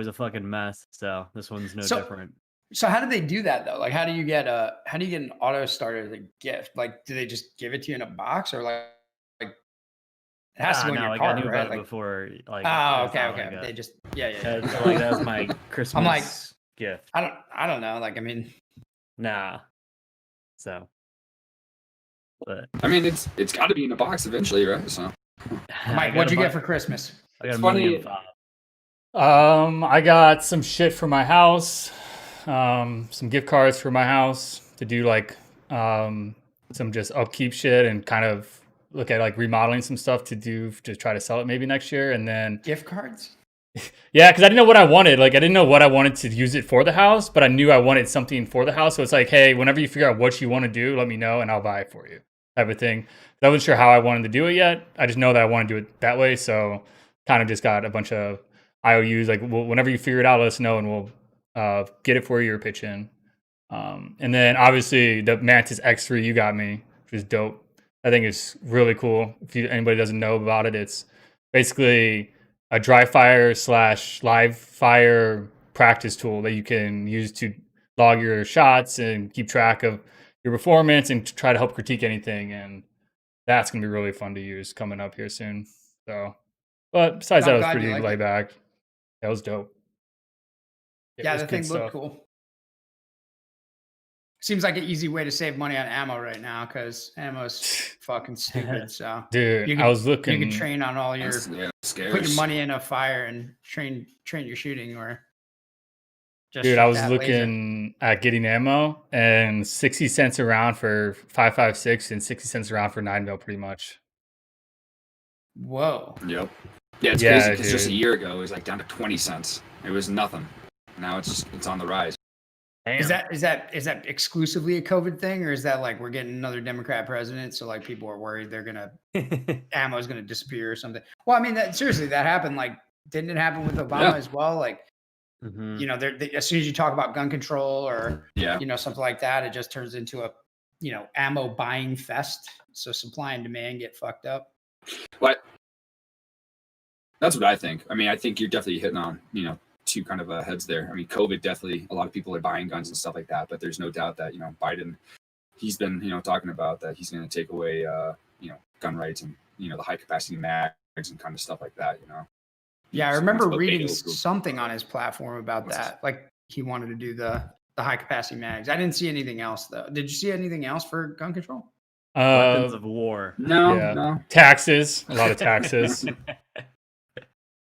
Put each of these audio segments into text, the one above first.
always a fucking mess. So this one's no So- different. So how do they do that though? Like, how do you get an auto starter as a gift? Like, do they just give it to you in a box, or like it has to go in No, your like car, I knew right? about it before. Like, Oh, it's okay, not okay. like They just yeah. so like that was my Christmas I'm like, gift. I don't know. Like, I mean, Nah. So, but I mean, it's got to be in a box eventually, right? So, Mike, what'd you get for Christmas? I got It's a funny- medium five. I got some shit for my house, some gift cards for my house to do like some just upkeep shit and kind of look at like remodeling some stuff to try to sell it maybe next year. And then Gift cards? yeah, because I didn't know what I wanted. Like I didn't know what I wanted to use it for the house, but I knew I wanted something for the house. So it's like, hey, whenever you figure out what you want to do, let me know and I'll buy it for you, type of thing. I wasn't sure how I wanted to do it yet. I just know that I want to do it that way. So kind of just got a bunch of IOUs. Like whenever you figure it out, let us know and we'll get it for you or pitch in. And then obviously the Mantis X3 you got me, which is dope. I think it's really cool. If anybody doesn't know about it, it's basically a dry fire / live fire practice tool that you can use to log your shots and keep track of your performance and to try to help critique anything. And that's going to be really fun to use coming up here soon. So, but besides that, it was pretty laid back. That was dope. Yeah, the thing looked cool. Seems like an easy way to save money on ammo right now because ammo's fucking stupid. So, dude, I was looking. You can train on all your put your money in a fire and train your shooting, or just dude. I was looking at getting ammo and 60 cents a round for 5.56 and 60 cents a round for 9mm, pretty much. Whoa. Yep. Yeah, it's crazy because just a year ago it was like down to 20 cents. It was nothing. Now it's on the rise. Damn. Is that exclusively a COVID thing, or is that like we're getting another Democrat president, so like people are worried they're gonna ammo is gonna disappear or something? Well, I mean, seriously, that happened. Like, didn't it happen with Obama as well? Like, you know, as soon as you talk about gun control or you know something like that, it just turns into a ammo buying fest. So supply and demand get fucked up. What? That's what I think. I mean, I think you're definitely hitting on two kind of heads there. I mean, COVID definitely, a lot of people are buying guns and stuff like that, but there's no doubt that, Biden, he's been, talking about that he's going to take away, gun rights and, the high capacity mags and kind of stuff like that, Yeah, I remember reading something on his platform about that. Like he wanted to do the high capacity mags. I didn't see anything else though. Did you see anything else for gun control? Weapons of war. No. Taxes, a lot of taxes.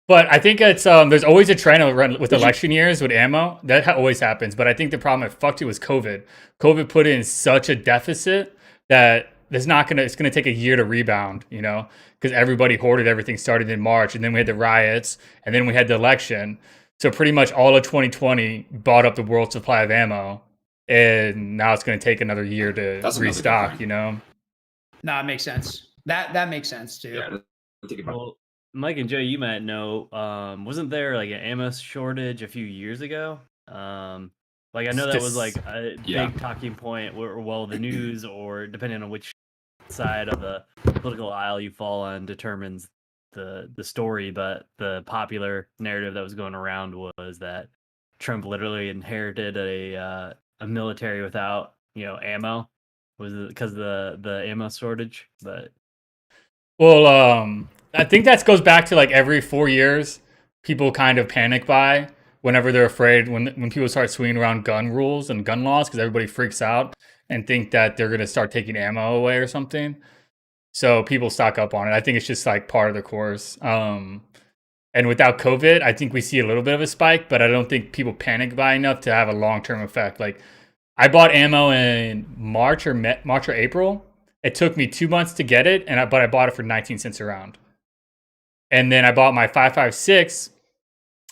But I think it's there's always a trend with election years with ammo. That always happens. But I think the problem that fucked it was COVID. COVID put in such a deficit that it's gonna take a year to rebound, because everybody hoarded everything, started in March, and then we had the riots, and then we had the election. So pretty much all of 2020 bought up the world supply of ammo, and now it's gonna take another year to restock. No, it makes sense. That makes sense too. Yeah, think about well, Mike and Joe, you might know, wasn't there like an ammo shortage a few years ago? Like I know that was like a big talking point where, well, the news, or depending on which side of the political aisle you fall on, determines the story. But the popular narrative that was going around was that Trump literally inherited a military without ammo. Was it because of the ammo shortage? But well, I think that goes back to like every 4 years, people kind of panic buy whenever they're afraid when people start swinging around gun rules and gun laws, because everybody freaks out and think that they're going to start taking ammo away or something. So people stock up on it. I think it's just like part of the course. And without COVID, I think we see a little bit of a spike, but I don't think people panic buy enough to have a long-term effect. Like I bought ammo in March or April. It took me 2 months to get it, but I bought it for 19 cents a round. And then I bought my 5.56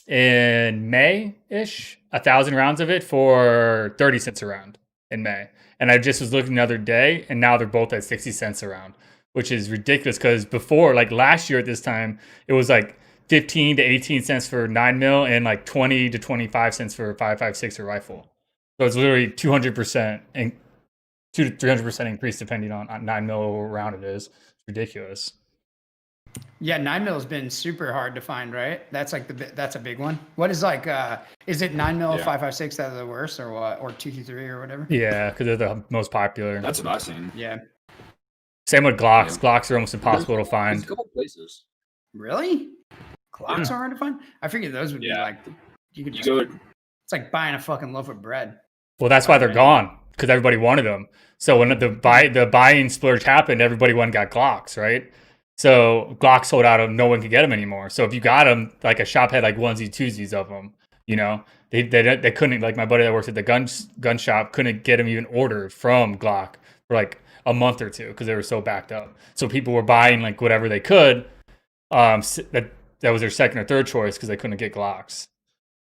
in May-ish, 1,000 rounds of it for 30 cents a round in May. And I just was looking the other day, and now they're both at 60 cents a round, which is ridiculous because before, like last year at this time, it was like 15 to 18 cents for 9mm and like 20 to 25 cents for 5.56 or rifle. So it's literally 200% and 200 to 300% increase depending on 9mm round it is. It's ridiculous. Yeah, 9mm has been super hard to find, right? That's like that's a big one. What is like is it 9mm, 5.56 that are the worst, or what, or 223 or whatever? Yeah, because they're the most popular. That's what I've seen. Yeah. Same with Glocks. Yeah. Glocks are almost impossible to There's find. a couple places. Really? Glocks are hard to find? I figured those would be like you could just, it's like buying a fucking loaf of bread. Well, that's why they're gone, because everybody wanted them. So when the buying splurge happened, everybody went and got Glocks, right? So Glocks sold out, and no one could get them anymore. So if you got them, like a shop had like onesie twosies of them. You know, they couldn't, like my buddy that works at the gun shop couldn't get them even ordered from Glock for like a month or two because they were so backed up. So people were buying like whatever they could. That was their second or third choice because they couldn't get Glocks.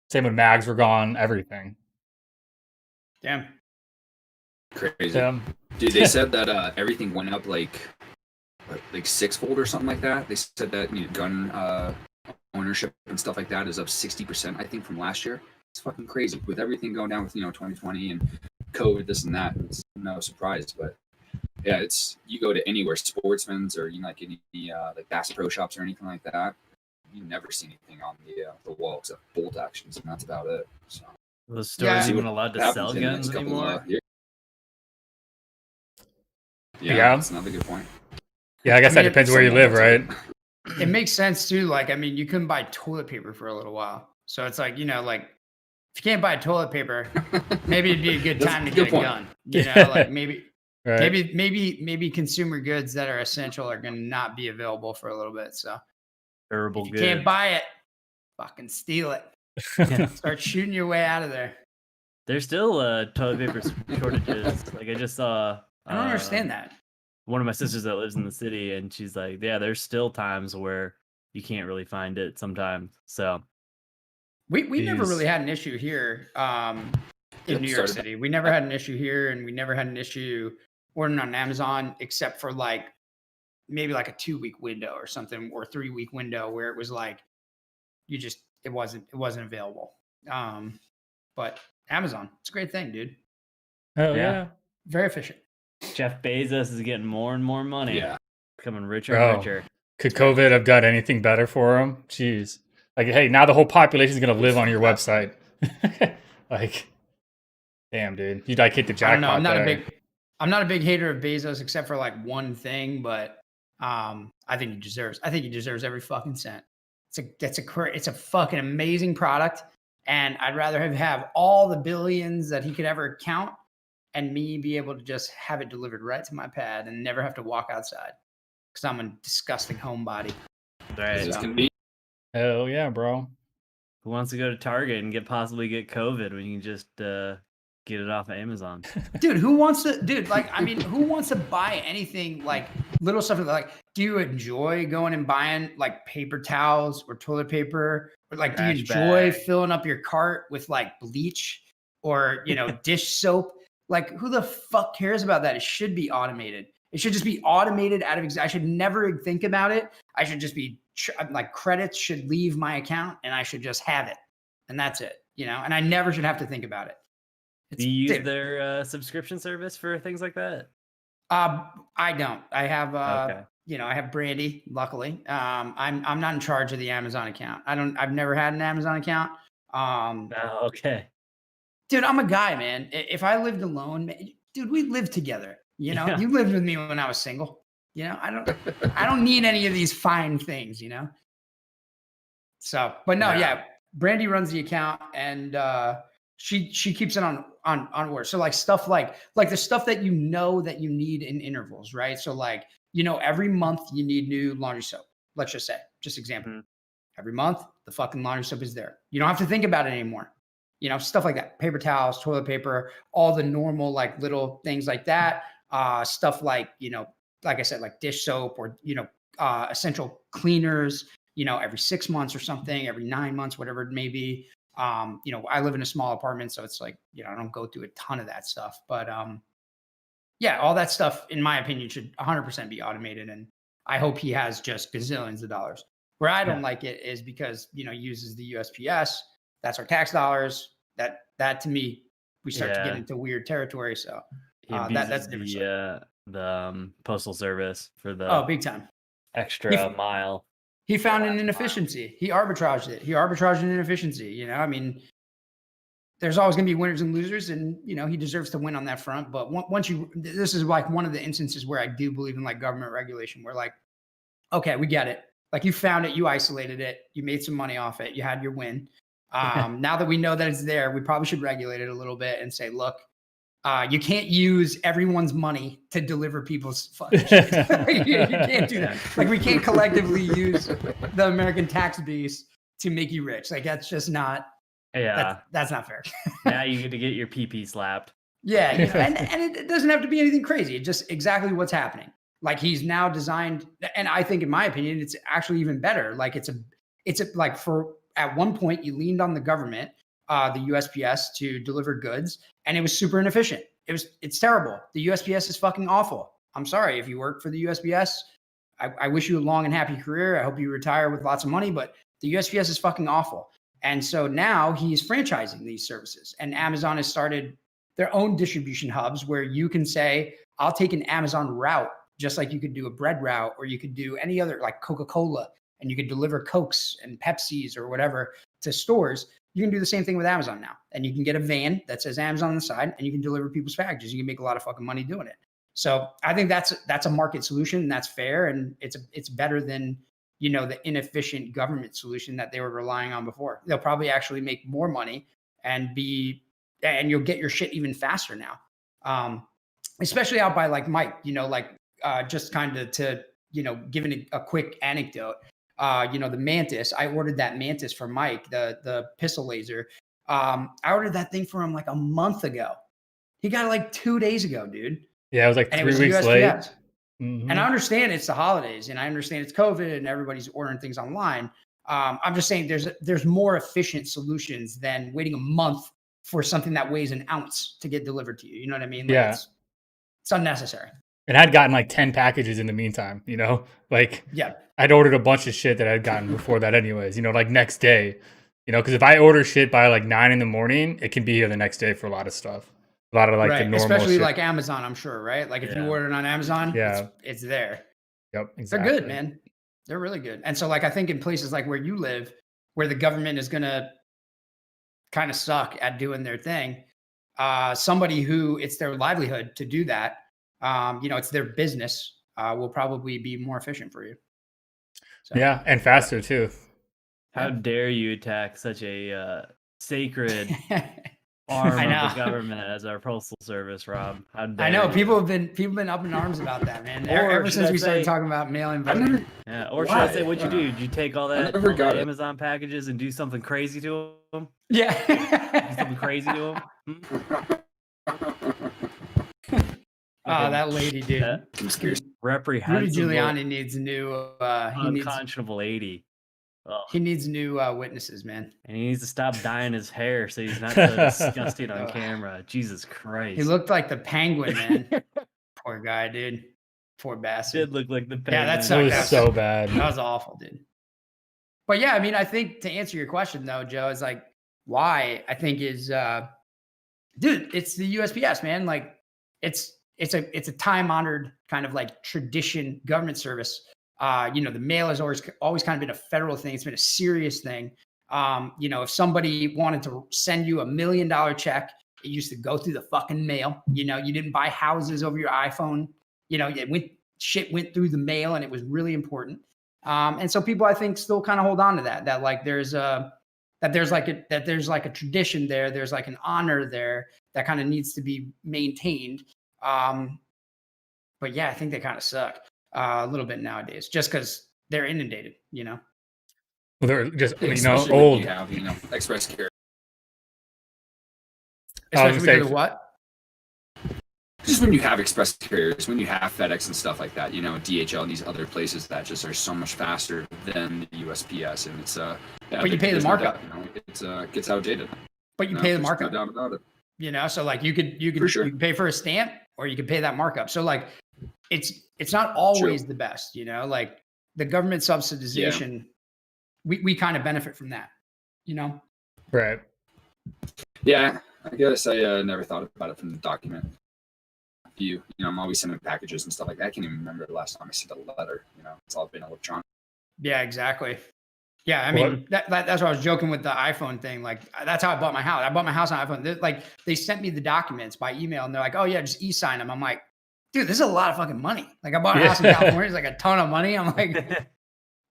Same with mags were gone, everything. Damn. Crazy. Dude, they said that everything went up like sixfold or something like that. They said that gun ownership and stuff like that is up 60%, I think, from last year. It's fucking crazy with everything going down with 2020 and COVID, this and that. It's no surprise, but yeah, it's you go to anywhere, Sportsman's or like any like Bass Pro Shops or anything like that. You never see anything on the wall except bolt actions, and that's about it. So the stores even allowed to sell guns anymore. Yeah, that's another good point. Yeah, I guess that depends where you live, right? It makes sense too. Like, I mean, you couldn't buy toilet paper for a little while, so it's like like if you can't buy toilet paper, maybe it'd be a good time to get a gun. Like maybe. Right. Maybe consumer goods that are essential are going to not be available for a little bit. So durable if you can't buy it, fucking steal it. Start shooting your way out of there. There's still toilet paper shortages. Like I just saw. I don't understand that. One of my sisters that lives in the city, and she's like, "Yeah, there's still times where you can't really find it sometimes." So we never really had an issue here in New York City. We never had an issue here, and we never had an issue ordering on Amazon, except for like maybe like a 2-week window or something, or 3-week window where it was like it wasn't available. But Amazon, it's a great thing, dude. Oh yeah. Very efficient. Jeff Bezos is getting more and more money. Yeah. Becoming richer and richer. Could COVID have done anything better for him? Jeez. Like, hey, now the whole population is going to live on your website. Like, damn, dude. You'd like hit the jackpot. I'm not a big hater of Bezos except for like one thing, but I think he deserves every fucking cent. It's a fucking amazing product, and I'd rather have all the billions that he could ever count and me be able to just have it delivered right to my pad and never have to walk outside because I'm a disgusting homebody. Right. Hell yeah, bro. Who wants to go to Target and possibly get COVID when you can just get it off of Amazon? Dude, who wants to buy anything like little stuff like, do you enjoy going and buying like paper towels or toilet paper? Or like, do you enjoy filling up your cart with like bleach or, dish soap? Like, who the fuck cares about that? It should be automated. It should just be automated out of I should never think about it. I should just be like, credits should leave my account and I should just have it. And that's it, and I never should have to think about it. Do you use their subscription service for things like that? I don't. I have okay. I have Brandy, luckily. I'm not in charge of the Amazon account. I've never had an Amazon account. Okay. Dude, I'm a guy, man. If I lived alone, dude, we lived together. Yeah. You lived with me when I was single. I don't need any of these fine things, So, but no, yeah. Brandy runs the account, and she keeps it on work. So like stuff like the stuff that that you need in intervals, right? So like, every month you need new laundry soap. Let's just say, just example. Mm-hmm. Every month the fucking laundry soap is there. You don't have to think about it anymore. Stuff like that. Paper towels, toilet paper, all the normal like little things like that. Stuff like, like I said, like dish soap or, essential cleaners, every 6 months or something, every 9 months, whatever it may be. I live in a small apartment, so it's like, I don't go through a ton of that stuff, but yeah, all that stuff, in my opinion, should 100% be automated. And I hope he has just gazillions of dollars. Where I don't like it is because, uses the USPS. That's our tax dollars. That to me, we start to get into weird territory. So that's the postal service for the big time. extra mile. He found an inefficiency. He arbitraged it. He arbitraged an inefficiency. You know, I mean, there's always going to be winners and losers, and you know he deserves to win on that front. But once this is like one of the instances where I do believe in like government regulation, where like, okay, we get it. Like you found it, you isolated it, you made some money off it, you had your win. Now that we know that it's there, we probably should regulate it a little bit and say, look, you can't use everyone's money to deliver people's fucking shit. You can't do that. Like we can't collectively use the American tax base to make you rich. Like that's just not. Yeah, that's not fair. Now you get to get your PP slapped. Yeah, you know, and it doesn't have to be anything crazy. It's just exactly what's happening. Like he's now designed, and I think, in my opinion, it's actually even better. Like it's like for at one point you leaned on the government, the USPS, to deliver goods, and it was super inefficient. It's terrible. The USPS is fucking awful. I'm sorry if you work for the USPS. I wish you a long and happy career. I hope you retire with lots of money, but the USPS is fucking awful. And so now he's franchising these services, and Amazon has started their own distribution hubs where you can say, I'll take an Amazon route, just like you could do a bread route, or you could do any other, like Coca-Cola, and you could deliver Cokes and Pepsis or whatever to stores. You can do the same thing with Amazon now. And you can get a van that says Amazon on the side, and you can deliver people's packages. You can make a lot of fucking money doing it. So I think that's a market solution, and that's fair. And it's better than, you know, the inefficient government solution that they were relying on before. They'll probably actually make more money and you'll get your shit even faster now. Especially out by like Mike, you know, like just kind of to, you know, giving a quick anecdote, you know, the Mantis, I ordered that Mantis for Mike, the pistol laser. I ordered that thing for him like a month ago. He got it like 2 days ago, dude. Yeah, it was like 3 weeks late. Mm-hmm. And I understand it's the holidays, and I understand it's COVID, and everybody's ordering things online. I'm just saying there's more efficient solutions than waiting a month for something that weighs an ounce to get delivered to you. You know what I mean? Like yeah, it's unnecessary. And I'd gotten like 10 packages in the meantime. You know, like yeah, I'd ordered a bunch of shit that I'd gotten before that, anyways. You know, like next day. You know, because if I order shit by like 9 a.m, it can be here the next day for a lot of stuff. A lot of like the normal, especially shit. Like Amazon, I'm sure, right? Like if you order it on Amazon, it's there. Yep, exactly. They're good, man. They're really good. And so, like, I think in places like where you live, where the government is gonna kind of suck at doing their thing, somebody who it's their livelihood to do that, you know, it's their business, will probably be more efficient for you. So, yeah, and faster too. How dare you attack such a sacred arm of the government as our postal service, Rob? How dare I know you? people have been up in arms about that, man. Ever since we started talking about mail-in voting. Yeah, or should I say, what'd you do? Did you take all that Amazon packages and do something crazy to them? Yeah, do something crazy to them. Oh, that lady, dude. I'm scared. Reprehensible. Rudy Giuliani needs new. Unconscionable lady. Oh. He needs new witnesses, man. And he needs to stop dyeing his hair so he's not so disgusting on camera. Jesus Christ. He looked like the Penguin, man. Poor guy, dude. Poor bastard. Did look like the Penguin. Yeah, that sucked. It was so bad. That was awful, dude. But yeah, I mean, I think to answer your question though, Joe, is like why I think is dude, it's the USPS, man. Like it's a time-honored kind of like tradition government service. You know, the mail has always kind of been a federal thing. It's been a serious thing. You know, if somebody wanted to send you $1 million check, it used to go through the fucking mail. You know, you didn't buy houses over your iPhone. You know, shit went through the mail, and it was really important. And so people, I think, still kind of hold on to that like there's like a tradition there. There's like an honor there that kind of needs to be maintained. But yeah, I think they kind of suck. A little bit nowadays, just because they're inundated, you know. Well, they're just especially old. You have, express carrier. Especially because of what? Just when you have express carriers, when you have FedEx and stuff like that, DHL and these other places that just are so much faster than the USPS, and it's but you pay the markup. It gets outdated. But you pay the markup. No doubt about it. You know, so like you could pay for a stamp, or you could pay that markup. So like it's not always the best, you know, like the government subsidization, we kind of benefit from that, you know? Right. Yeah, I guess I never thought about it from the document you. I'm always sending packages and stuff like that. I can't even remember the last time I sent a letter. It's all been electronic. Yeah, exactly. Yeah, I mean, that's what I was joking with the iPhone thing. Like, that's how I bought my house. I bought my house on iPhone. They sent me the documents by email, and they're like, "Oh yeah, just e-sign them." I'm like, dude, this is a lot of fucking money. Like, I bought a house in California. It's like a ton of money. I'm like,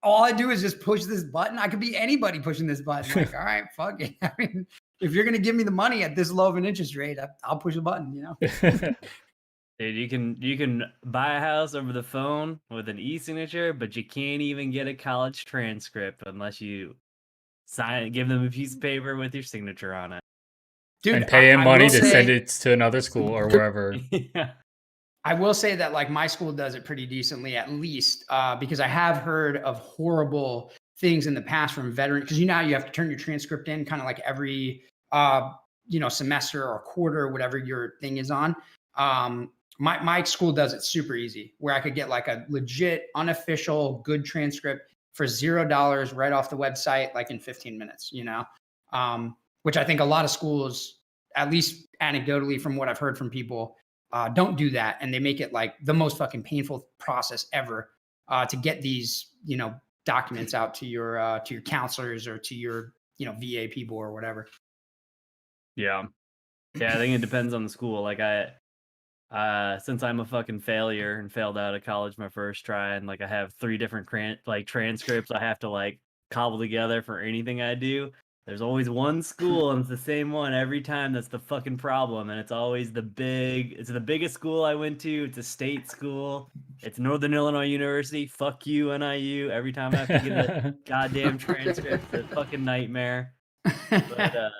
all I do is just push this button. I could be anybody pushing this button. Like, all right, fuck it. I mean, if you're gonna give me the money at this low of an interest rate, I'll push the button. Dude, you can buy a house over the phone with an e-signature, but you can't even get a college transcript unless you give them a piece of paper with your signature on it. Dude, and pay him money to send it to another school or wherever. Yeah. I will say that like my school does it pretty decently, at least, because I have heard of horrible things in the past from veterans. Because you have to turn your transcript in kind of like every semester or quarter or whatever your thing is on. My school does it super easy, where I could get like a legit, unofficial, good transcript for $0 right off the website, like in 15 minutes, which I think a lot of schools, at least anecdotally from what I've heard from people, don't do that. And they make it like the most fucking painful process ever to get these, documents out to your counselors or to your, VA people or whatever. Yeah. Yeah, I think it depends on the school. Like since I'm a fucking failure and failed out of college my first try, and like I have 3 different transcripts I have to like cobble together for anything I do. There's always one school and it's the same one every time. That's the fucking problem. And it's always it's the biggest school I went to. It's a state school. It's Northern Illinois University. Fuck you, NIU. Every time I have to get a goddamn transcript, it's a fucking nightmare. But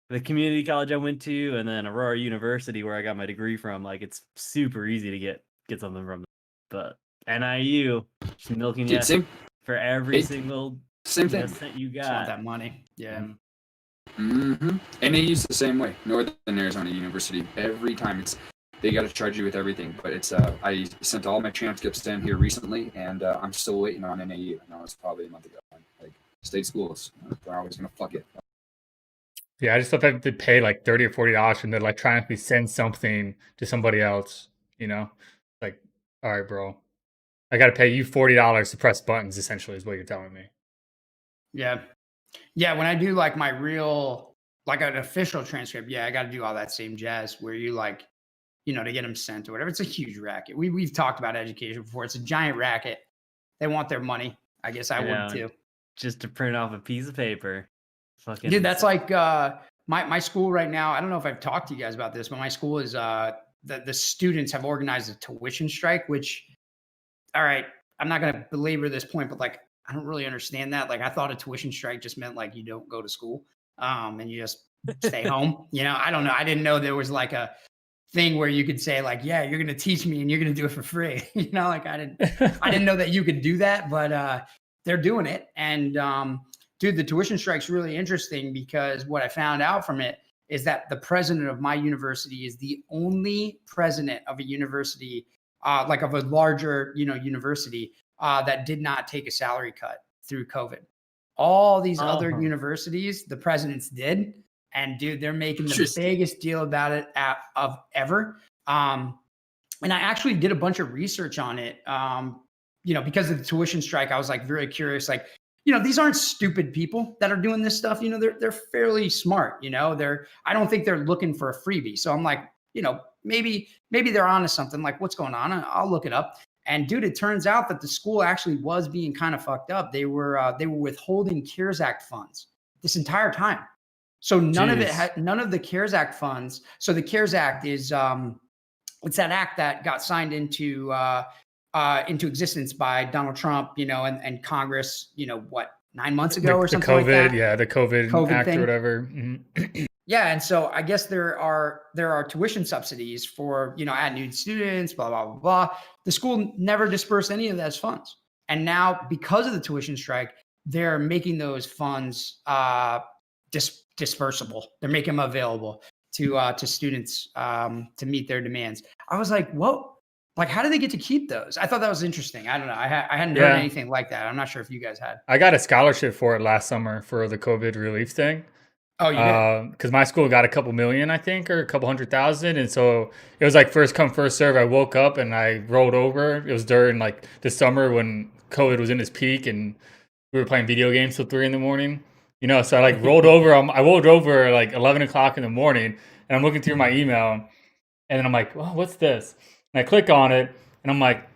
the community college I went to, and then Aurora University, where I got my degree from, like it's super easy to get something from. But NIU, just milking you for every single same thing you got. Want that money, yeah. Mm-hmm. And they use the same way. Northern Arizona University, every time they got to charge you with everything. But it's I sent all my transcripts in here recently, and I'm still waiting on NAU. No, it's probably a month ago. Like state schools, they're always gonna fuck it. Yeah, I just thought that they pay like $30 or $40 and they're like trying to send something to somebody else. Like, all right, bro, I got to pay you $40 to press buttons. Essentially, is what you're telling me. Yeah. When I do like my real, like an official transcript, I got to do all that same jazz where you like, to get them sent or whatever. It's a huge racket. We've talked about education before. It's a giant racket. They want their money. I guess I would too. Just to print off a piece of paper. Fucking dude, that's like my school right now. I don't know if I've talked to you guys about this, but my school is the students have organized a tuition strike, which, all right, I'm not going to belabor this point, but like, I don't really understand that. Like, I thought a tuition strike just meant like you don't go to school and you just stay home. I don't know. I didn't know there was like a thing where you could say like, yeah, you're going to teach me and you're going to do it for free. Like I didn't know that you could do that, but they're doing it. And dude, the tuition strike's really interesting because what I found out from it is that the president of my university is the only president of a university, like of a larger, university, that did not take a salary cut through COVID. All these other universities, the presidents did. And dude, they're making the biggest deal about it of ever. And I actually did a bunch of research on it, because of the tuition strike. I was like very curious, like, these aren't stupid people that are doing this stuff. They're fairly smart. I don't think they're looking for a freebie. So I'm like, maybe they're onto something. Like, what's going on? I'll look it up. And dude, it turns out that the school actually was being kind of fucked up. They were withholding CARES Act funds this entire time. So none of the CARES Act funds. So the CARES Act is it's that act that got signed into existence by Donald Trump, and Congress, 9 months ago or something like that. The COVID act thing. Or whatever. Mm-hmm. Yeah, and so I guess there are tuition subsidies for at-need students, blah blah blah blah. The school never dispersed any of those funds, and now because of the tuition strike, they're making those funds dispersible. They're making them available to students to meet their demands. I was like, whoa. Like, how do they get to keep those? I thought that was interesting. I don't know. I hadn't heard anything like that. I'm not sure if you guys had. I got a scholarship for it last summer for the COVID relief thing. Oh, you did? Because my school got a couple million, I think, or a couple 100,000, and so it was like first come first serve. I woke up and I rolled over. It was during like the summer when COVID was in its peak, and we were playing video games till 3 in the morning. You know, so I like rolled over. I rolled over like 11 o'clock in the morning, and I'm looking through my email, and then I'm like, "Oh, what's this?" And I click on it, and I'm like,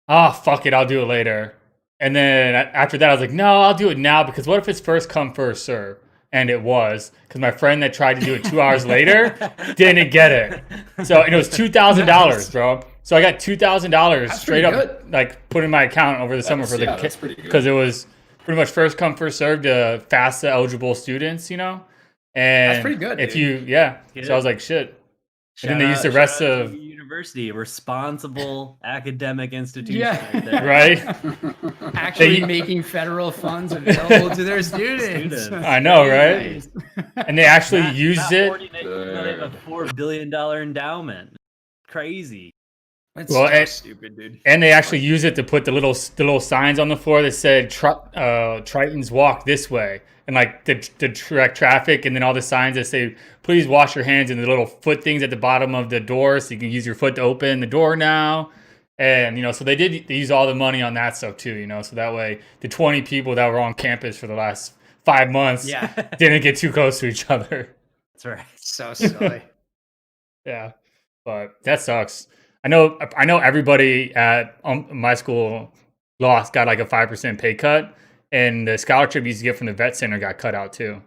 "Ah, fuck it, I'll do it later." And then after that, I was like, "No, I'll do it now because what if it's first come first serve?" And it was because my friend that tried to do it 2 hours later didn't get it. So and it was $2,000, bro. So I got $2,000 straight up, like put in my account over the summer for the kids because it was pretty much first come first serve to FAFSA eligible students, you know. And That's pretty good. If dude. so I was like, shit. And then they used the rest of university, a responsible academic institution, Yeah. right? Actually making federal funds available to their students. I know, right? And they actually used it. They have a $4 billion endowment. Crazy. That's so stupid, dude. And they actually use it to put the little signs on the floor that said Tritons walk this way, and like the direct traffic, and then all the signs that say please wash your hands, and the little foot things at the bottom of the door so you can use your foot to open the door now. And you know, so they use all the money on that stuff too, you know, so that way the 20 people that were on campus for the last 5 months didn't get too close to each other. That's right. So silly. Yeah, but that sucks. I know everybody at my school got like a 5% pay cut, and the scholarship you used to get from the vet center got cut out too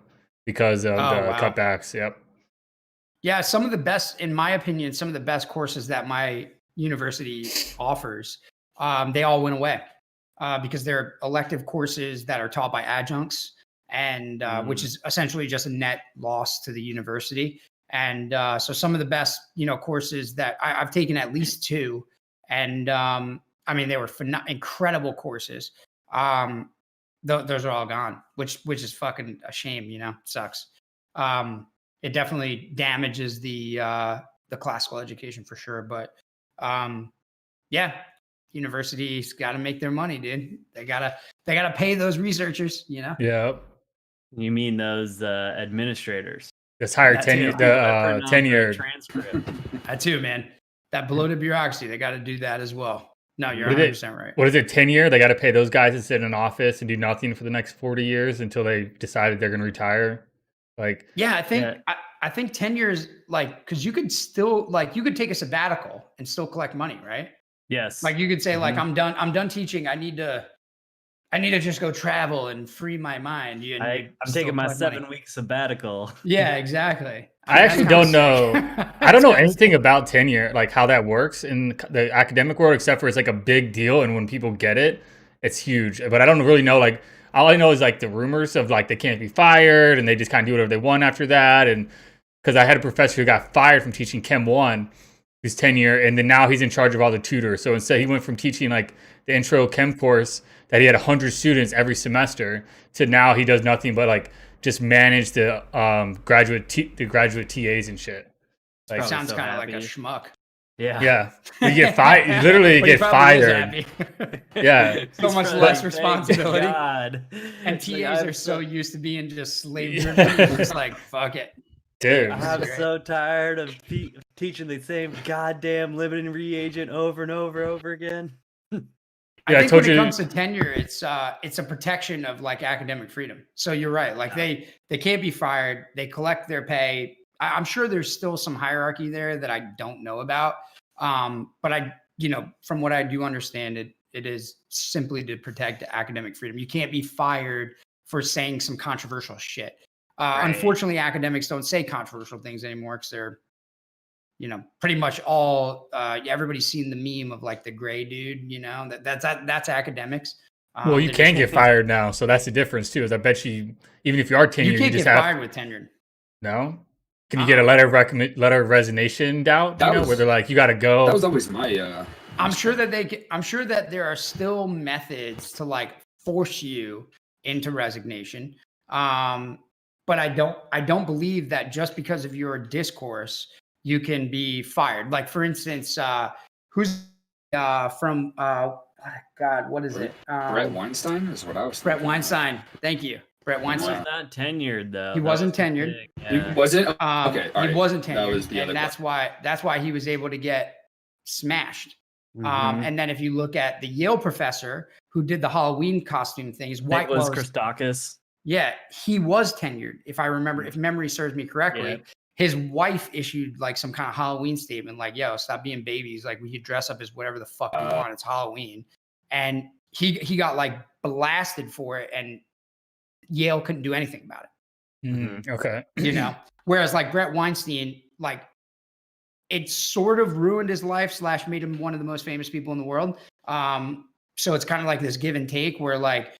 because of the cutbacks. Yep. Yeah, some of the best, in my opinion, some of the best courses that my university offers, they all went away because they're elective courses that are taught by adjuncts, and which is essentially just a net loss to the university. And so some of the best, you know, courses that I've taken at least 2, and I mean they were incredible courses. Those are all gone, which is fucking a shame. You know, sucks. It definitely damages the classical education for sure. But yeah, universities got to make their money, dude. They gotta pay those researchers. You know. Yeah. You mean those administrators? This higher tenure transcript. That too, man. That bloated bureaucracy, they got to do that as well. No, you're 100% right. What is it, tenure? They got to pay those guys to sit in an office and do nothing for the next 40 years until they decided they're going to retire. Like, yeah, I think tenure is like, because you could still you could take a sabbatical and still collect money, right? Yes. Like you could say like, I'm done teaching. I need to just go travel and free my mind. I'm taking my 7-week sabbatical. Yeah, exactly. I actually don't know. I don't know anything about tenure, like how that works in the academic world, except for it's like a big deal. And when people get it, it's huge. But I don't really know, like, all I know is like the rumors of like they can't be fired and they just kind of do whatever they want after that. And because I had a professor who got fired from teaching Chem 1, his tenure, and then now he's in charge of all the tutors. So instead he went from teaching like the intro chem course that he had 100 students every semester to now he does nothing but like just manage the graduate TAs and shit. Like, sounds kind of like a schmuck. Yeah. Yeah. You get fired. You literally get fired. Yeah. So much less responsibility. God. And TAs are so used to being just slave driven. Just like, fuck it. Dude. I'm so tired of teaching the same goddamn limiting reagent over and over again. I think when it comes to tenure, it's a protection of like academic freedom. So you're right. Like they can't be fired. They collect their pay. I'm sure there's still some hierarchy there that I don't know about. But from what I do understand, it is simply to protect academic freedom. You can't be fired for saying some controversial shit. Right. Unfortunately, academics don't say controversial things anymore because they're, pretty much all. Everybody's seen the meme of like the gray dude. That's academics. Well, you can get fired now, so that's the difference too. Is I bet you, even if you are tenured, you can't get fired with tenured. No. Can you get a letter of resignation out? Where they're like, you got to go. That was always my. I'm sure that there are still methods to like force you into resignation. But I don't believe that just because of your discourse you can be fired. Like for instance, who's from God? What is it? Brett Weinstein is what I was. Brett Weinstein. Thank you. Brett He Weinstein. was not tenured though. He That wasn't was the tenured. thing, He yeah. wasn't. Okay, all He right. wasn't That was tenured, the other and that's why he was able to get smashed. Mhm. And then if you look at the Yale professor who did the Halloween costume thing, his white Nicholas was Christakis. yeah, he was tenured. If I remember, if memory serves me correctly, Yeah. his wife issued like some kind of Halloween statement, like, "Yo, stop being babies. Like, we could dress up as whatever the fuck we want. It's Halloween." And he got like blasted for it, and Yale couldn't do anything about it. Okay. You know, whereas like Brett Weinstein, like it sort of ruined his life / made him one of the most famous people in the world. So it's kind of like this give and take where like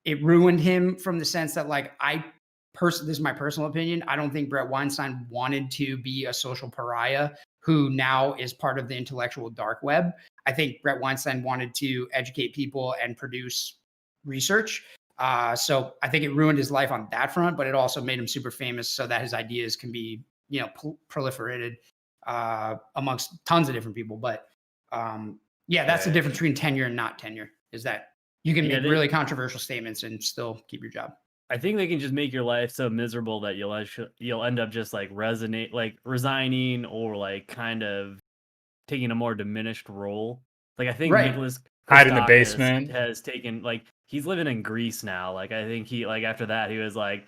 it ruined him from the sense that like this is my personal opinion. I don't think Brett Weinstein wanted to be a social pariah who now is part of the intellectual dark web. I think Brett Weinstein wanted to educate people and produce research. So I think it ruined his life on that front, but it also made him super famous so that his ideas can be, proliferated amongst tons of different people. But yeah, that's the difference between tenure and not tenure, is that you can make really controversial statements and still keep your job. I think they can just make your life so miserable that you'll end up just like resigning or like kind of taking a more diminished role. Like I think Right. Nicholas Hide in the Christakis basement. has taken like he's living in Greece now. Like I think he like after that he was like,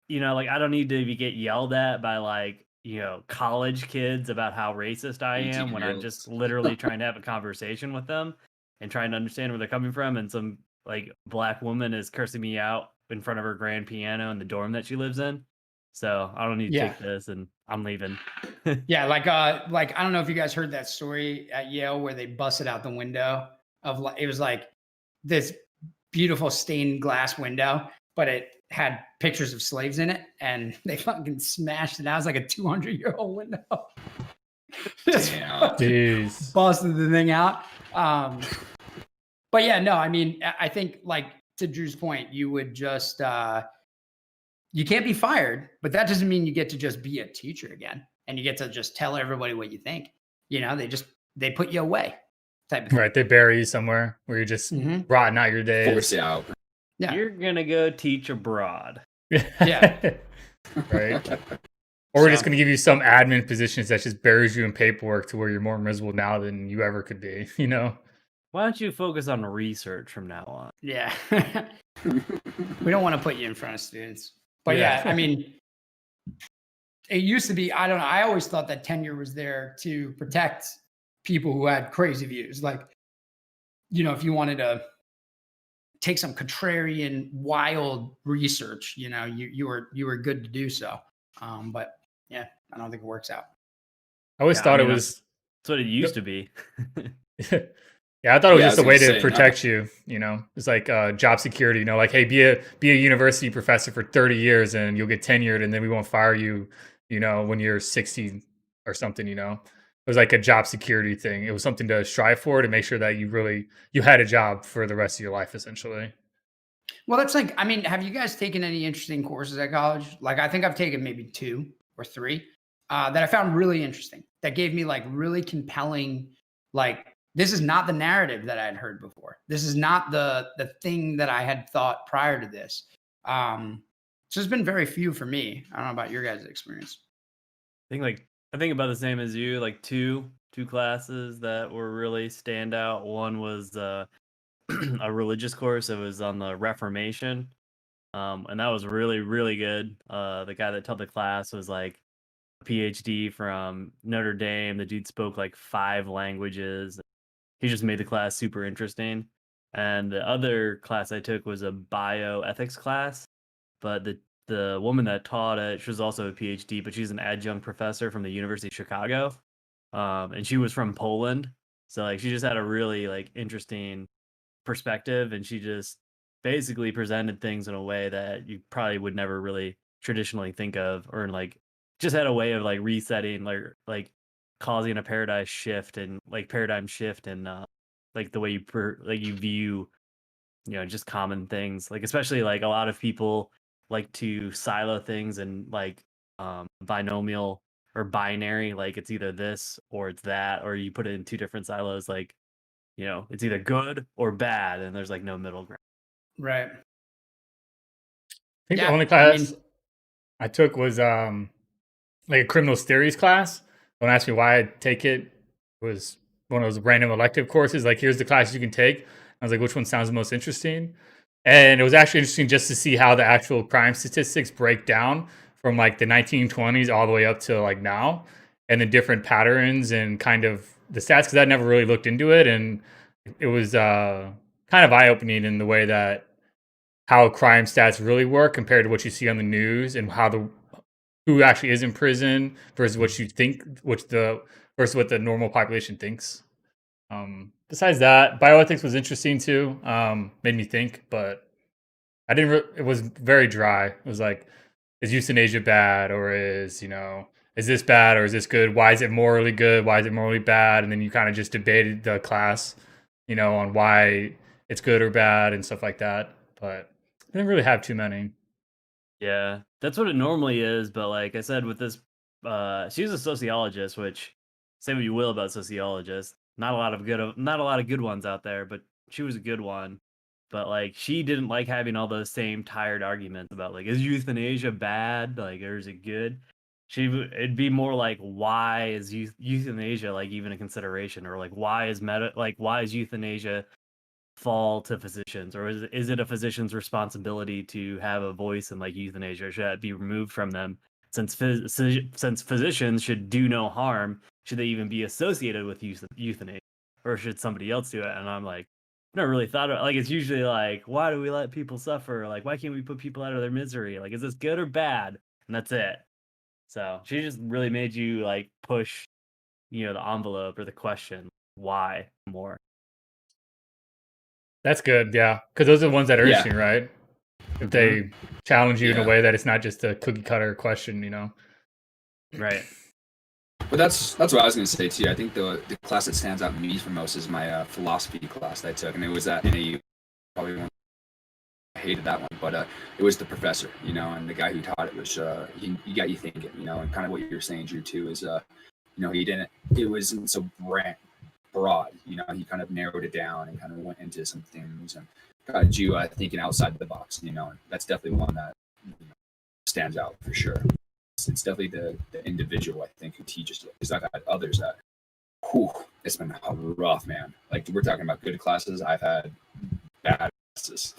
like I don't need to get yelled at by like college kids about how racist I am when I'm just literally trying to have a conversation with them and trying to understand where they're coming from, and some like black woman is cursing me out in front of her grand piano in the dorm that she lives in. So I don't need to take this, and I'm leaving. Yeah, like I don't know if you guys heard that story at Yale where they busted out the window of like it was like this beautiful stained glass window, but it had pictures of slaves in it, and they fucking smashed it out. It was like a 200-year-old window. Jeez. Busted the thing out. But yeah, no, I mean, I think like to Drew's point, you would just you can't be fired, but that doesn't mean you get to just be a teacher again and you get to just tell everybody what you think. They put you away. Type of thing. Right, they bury you somewhere where you're just rotting out your days. Force you out. Yeah. You're gonna go teach abroad. Yeah. Right. Or we're just going to give you some admin positions that just buries you in paperwork to where you're more miserable now than you ever could be, Why don't you focus on research from now on? Yeah. We don't want to put you in front of students. But yeah, I mean, it used to be, I don't know, I always thought that tenure was there to protect people who had crazy views. Like, if you wanted to take some contrarian, wild research, you were good to do so. But yeah, I don't think it works out. I always thought it was. That's what it used to be. Yeah, I thought it was just a way to protect you. It's like job security. Like, hey, be a university professor for 30 years and you'll get tenured, and then we won't fire you. When you're 60 or something. It was like a job security thing. It was something to strive for, to make sure that you had a job for the rest of your life, essentially. Well, that's like, I mean, have you guys taken any interesting courses at college? Like, I think I've taken maybe 2 or 3 that I found really interesting. That gave me like really compelling, like, this is not the narrative that I had heard before. This is not the thing that I had thought prior to this. So there's been very few for me. I don't know about your guys' experience. I think about the same as you. Like two classes that were really standout. One was a religious course. It was on the Reformation, and that was really, really good. The guy that taught the class was like a PhD from Notre Dame. The dude spoke like 5 languages. He just made the class super interesting. And the other class I took was a bioethics class, but the woman that taught it, she was also a PhD, but she's an adjunct professor from the University of Chicago, and she was from Poland. So like she just had a really like interesting perspective, and she just basically presented things in a way that you probably would never really traditionally think of, or like just had a way of like resetting, like causing a paradigm shift and like the way you view just common things, like especially like a lot of people like to silo things and like binomial or binary, like it's either this or it's that, or you put it in 2 different silos, like it's either good or bad, and there's like no middle ground. Right. think the Yeah, only I class mean, I took was like a criminal theories class. Don't ask me why I take it. It was one of those random elective courses. Like, here's the classes you can take. I was like, which one sounds the most interesting? And it was actually interesting just to see how the actual crime statistics break down from like the 1920s all the way up to like now, and the different patterns and kind of the stats. Because I never really looked into it, and it was kind of eye opening in the way that how crime stats really work compared to what you see on the news, and how the who actually is in prison versus what you think, versus what the normal population thinks. Besides that, bioethics was interesting too. Made me think, but I didn't. It was very dry. It was like, is euthanasia bad, or is this bad, or is this good? Why is it morally good? Why is it morally bad? And then you kind of just debated the class, on why it's good or bad and stuff like that. But I didn't really have too many. Yeah, that's what it normally is. But like I said, with this, she was a sociologist, which say what you will about sociologists, not a lot of good ones out there, but she was a good one. But like she didn't like having all those same tired arguments about like, is euthanasia bad, like, or is it good? It'd be more like, why is euthanasia like even a consideration, or like why is euthanasia fall to physicians, or is it a physician's responsibility to have a voice in like euthanasia, or should that be removed from them, since physicians should do no harm, should they even be associated with euthanasia, or should somebody else do it? And I'm like, I've never really thought about, like, it's usually like, why do we let people suffer, like why can't we put people out of their misery, like is this good or bad, and that's it. So she just really made you like push, the envelope or the question why more. That's good, yeah, because those are the ones that are Yeah. interesting, right? If Mhm. they challenge you in a Yeah. way that it's not just a cookie cutter question. Right. But that's what I was going to say too. I think the class that stands out to me for most is my philosophy class that I took, and it was at NAU. Probably one. I hated that one, but it was the professor, and the guy who taught it was he got you thinking, and kind of what you're saying, Drew, too, is it wasn't so broad, he kind of narrowed it down and kind of went into some things and got you thinking outside the box, and that's definitely one that stands out for sure. It's definitely the individual, I think, who teaches it, because I've had others that, it's been rough, man. Like, we're talking about good classes, I've had bad classes.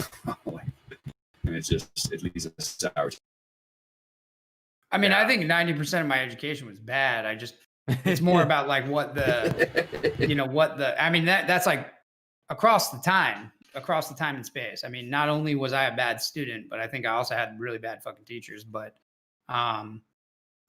And it leaves a sour. I mean, Yeah. I think 90% of my education was bad. It's more about like what the, I mean, that's like across the time and space. I mean, not only was I a bad student, but I think I also had really bad fucking teachers. But, and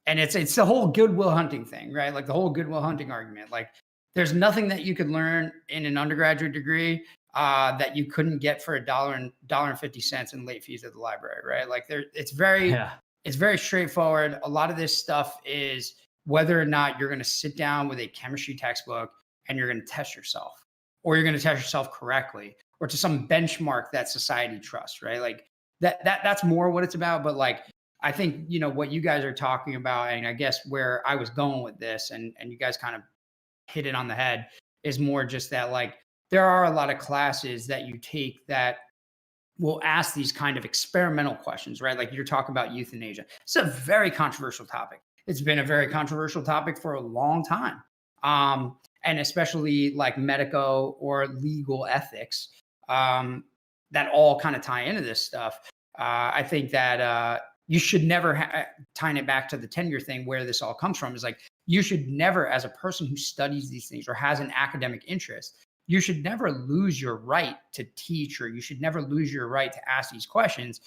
it's the whole Goodwill Hunting thing, right? Like the whole Goodwill Hunting argument. Like, there's nothing that you could learn in an undergraduate degree that you couldn't get for $1.50 in late fees at the library, right? Like, it's very Yeah. it's very straightforward. A lot of this stuff is whether or not you're going to sit down with a chemistry textbook and you're going to test yourself, or you're going to test yourself correctly, or to some benchmark that society trusts, right? Like that's more what it's about. But like, I think, what you guys are talking about, and I guess where I was going with this, and you guys kind of hit it on the head, is more just that, like, there are a lot of classes that you take that will ask these kind of experimental questions, right? Like, you're talking about euthanasia. It's a very controversial topic. It's been a very controversial topic for a long time. And especially like medico or legal ethics, that all kind of tie into this stuff. I think that you should never, tying it back to the tenure thing, where this all comes from, is like, you should never, as a person who studies these things or has an academic interest, you should never lose your right to teach, or you should never lose your right to ask these questions,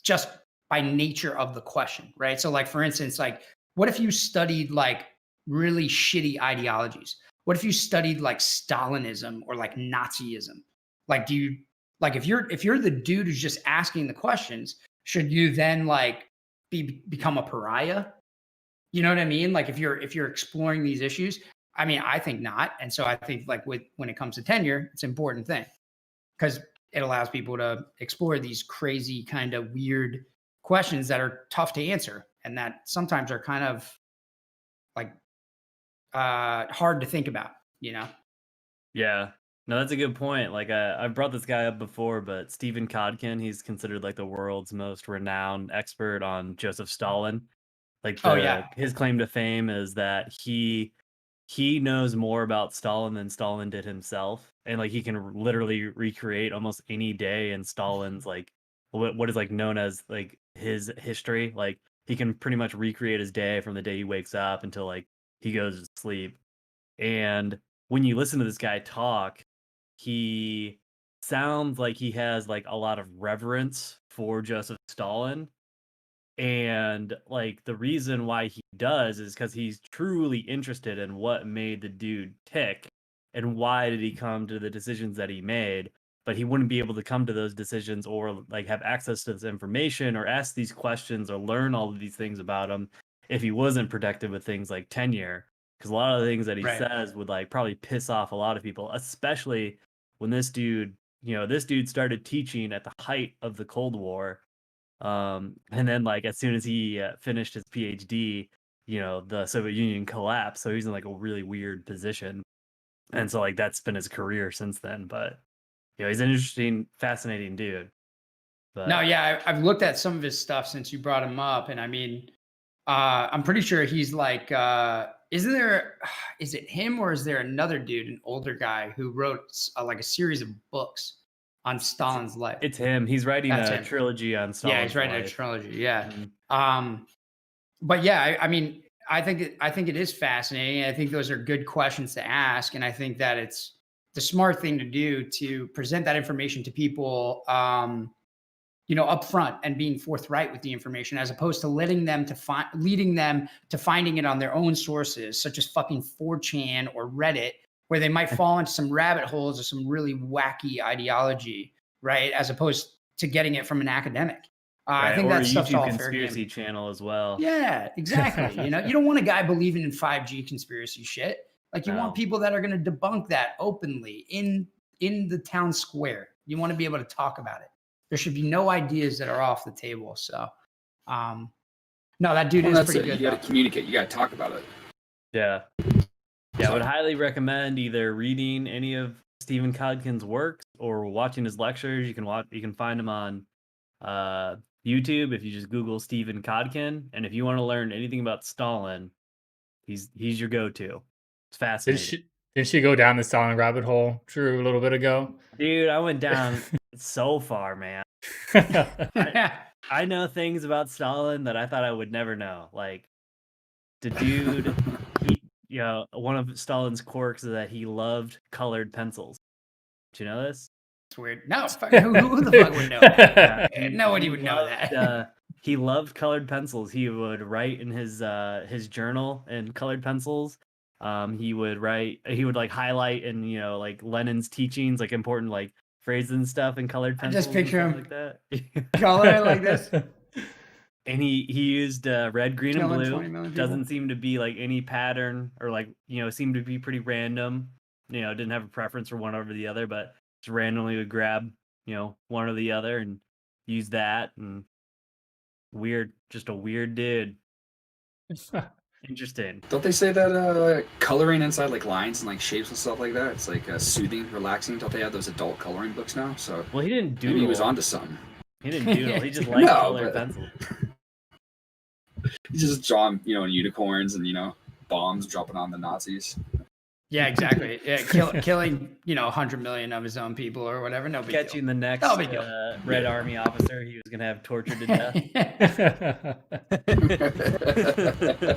just by nature of the question, right? So like, for instance, like, what if you studied like really shitty ideologies? What if you studied like Stalinism or like Nazism? Like, if you're the dude who's just asking the questions, should you then like become a pariah? You know what I mean? Like, if you're exploring these issues, I mean, I think not. And so I think, like, when it comes to tenure, it's an important thing, because it allows people to explore these crazy kind of weird questions that are tough to answer, and that sometimes are kind of like hard to think about, Yeah. No, that's a good point. Like I've brought this guy up before, but Stephen Kodkin, he's considered like the world's most renowned expert on Joseph Stalin. Like Oh yeah, his claim to fame is that he knows more about Stalin than Stalin did himself, and like he can literally recreate almost any day in Stalin's like what is like known as like his history. Like he can pretty much recreate his day from the day he wakes up until like he goes to sleep. And when you listen to this guy talk, he sounds like he has like a lot of reverence for Joseph Stalin, and like the reason why he does is because he's truly interested in what made the dude tick and why did he come to the decisions that he made. But he wouldn't be able to come to those decisions or like have access to this information or ask these questions or learn all of these things about him if he wasn't protected with things like tenure. Because a lot of the things that he right. says would like probably piss off a lot of people, especially when this dude, this dude started teaching at the height of the Cold War, and then like as soon as he finished his PhD, the Soviet Union collapsed. So he's in like a really weird position. And so like that's been his career since then. But he's an interesting, fascinating dude. But No, yeah, I've looked at some of his stuff since you brought him up, and I mean, I'm pretty sure he's like, isn't there? Is it him or is there another dude, an older guy who wrote like a series of books on Stalin's life? it's him. He's writing That's a him. trilogy on Yeah, Stalin's he's writing a life. trilogy. Yeah. Mhm. But yeah, I mean, I think it is fascinating. I think those are good questions to ask, and I think that it's the smart thing to do to present that information to people, up front and being forthright with the information, as opposed to leading them to finding it on their own sources, such as fucking 4chan or Reddit, where they might fall into some rabbit holes of some really wacky ideology, right? As opposed to getting it from an academic. Right, I think or a that stuff's YouTube all fair game. conspiracy channel as well. Yeah, exactly. You don't want a guy believing in 5G conspiracy shit. Like you No. want people that are going to debunk that openly in the town square. You want to be able to talk about it. There should be no ideas that are off the table. So, no, that dude is pretty good. You got to communicate. You got to talk about it. Yeah. Yeah, I would highly recommend either reading any of Stephen Kodkin's works or watching his lectures. You can find him on YouTube if you just Google Stephen Kodkin. And if you want to learn anything about Stalin, he's your go-to. It's fascinating. Did she go down the Stalin rabbit hole, Drew, a little bit ago? Dude, I went down so far, man. I know things about Stalin that I thought I would never know. Like the dude, one of Stalin's quirks is that he loved colored pencils. Do you know this? It's weird. No, who the fuck would know that? Nobody would know that. He loved colored pencils. He would write in his journal in colored pencils. He would like highlight in like Lenin's teachings, like important like phrases and stuff in colored pencils. I just picture him like that. color like this. And he used red, green, and blue. Doesn't people. seem to be like any pattern or like seemed to be pretty random. Didn't have a preference for one over the other, but just randomly would grab one or the other and use that. And just a weird dude. Interesting. Don't they say that coloring inside like lines and like shapes and stuff like that, it's like soothing, relaxing? Don't they have those adult coloring books now? So well, he didn't doodle. Maybe he was onto something. He didn't doodle. He just liked colored pencils. He's just drawing, unicorns and bombs dropping on the Nazis. Yeah, exactly. Yeah, killing 100 million of his own people or whatever. No big deal. Catching the next Red Army officer he was gonna have tortured to death.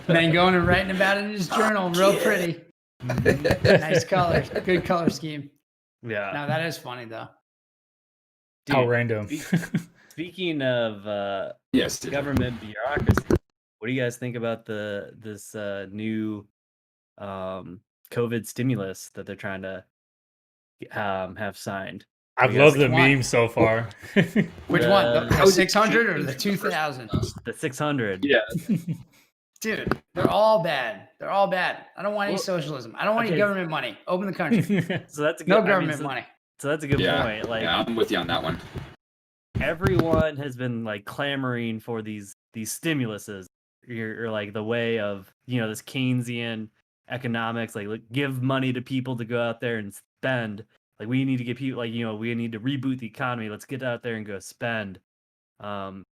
And then going and writing about it in his journal, real pretty. Nice colors, good color scheme. Yeah. No, that is funny though. Dude, how random. Speaking of government bureaucracy, what do you guys think about this new COVID stimulus that they're trying to have signed? I've loved the meme so far. Which one? The 600 or the 2000? The 600. Yeah. Dude, they're all bad. They're all bad. I don't want any socialism. I don't want any government money. Open the country. So that's a good, no government money. So that's a good point. Like, yeah, I'm with you on that one. Everyone has been like clamoring for these stimuluses, or like the way of this Keynesian economics, like give money to people to go out there and spend. Like we need to get people, like, we need to reboot the economy. Let's get out there and go spend. And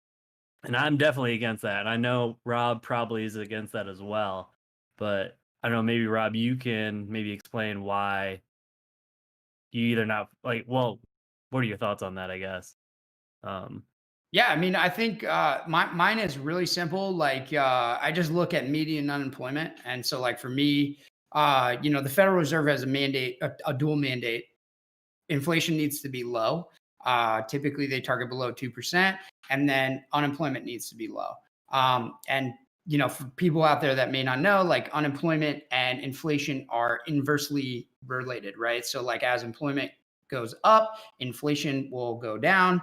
I'm definitely against that. And I know Rob probably is against that as well. But I don't know, maybe Rob, you can maybe explain why you either not like, well, what are your thoughts on that, I guess? Yeah, I mean, I think mine is really simple. Like, I just look at median unemployment, and so like for me, the Federal Reserve has a mandate, a dual mandate. Inflation needs to be low. Typically, they target below 2%, and then unemployment needs to be low. And for people out there that may not know, like unemployment and inflation are inversely related, right? So, like as employment goes up, inflation will go down.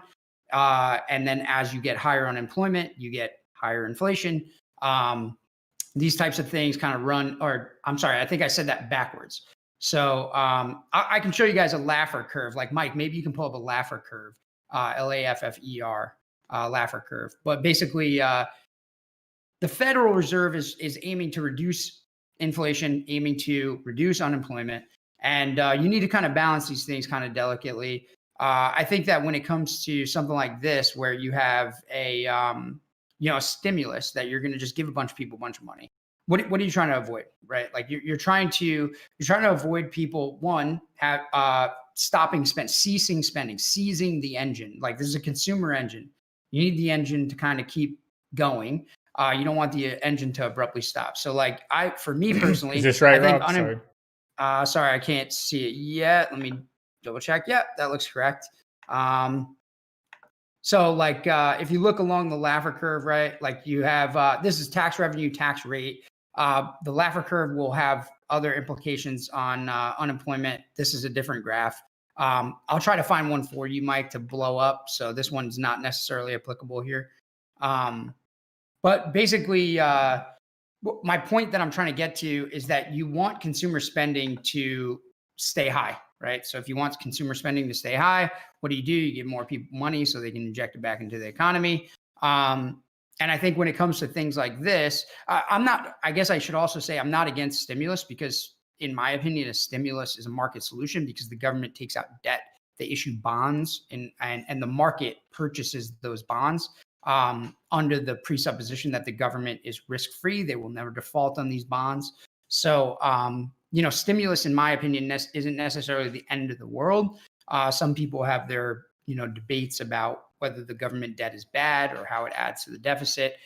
And then as you get higher unemployment, you get higher inflation. These types of things kind of run, or I'm sorry, I think I said that backwards. So I can show you guys a Laffer curve. Like Mike, maybe you can pull up a Laffer curve, Laffer, Laffer curve. But basically, the Federal Reserve is aiming to reduce inflation, aiming to reduce unemployment, and you need to kind of balance these things kind of delicately. I think that when it comes to something like this, where you have a a stimulus that you're going to just give a bunch of people a bunch of money, what are you trying to avoid, right? Like you're trying to avoid people stopping ceasing spending, seizing the engine. Like this is a consumer engine. You need the engine to kind of keep going. You don't want the engine to abruptly stop. So like for me personally, is this right, I think Rob? sorry, I can't see it yet. Let me double check. Yeah, that looks correct. So like if you look along the Laffer curve, right? Like you have this is tax revenue, tax rate. The Laffer curve will have other implications on unemployment. This is a different graph. I'll try to find one for you, Mike, to blow up. So this one's not necessarily applicable here. But basically, my point that I'm trying to get to is that you want consumer spending to stay high, right? So if you want consumer spending to stay high, what do? You give more people money so they can inject it back into the economy. And I think when it comes to things like this, I guess I should also say I'm not against stimulus because in my opinion, a stimulus is a market solution because the government takes out debt. They issue bonds and the market purchases those bonds under the presupposition that the government is risk-free. They will never default on these bonds. So, stimulus, in my opinion, isn't necessarily the end of the world. Some people have their, debates about whether the government debt is bad or how it adds to the deficit.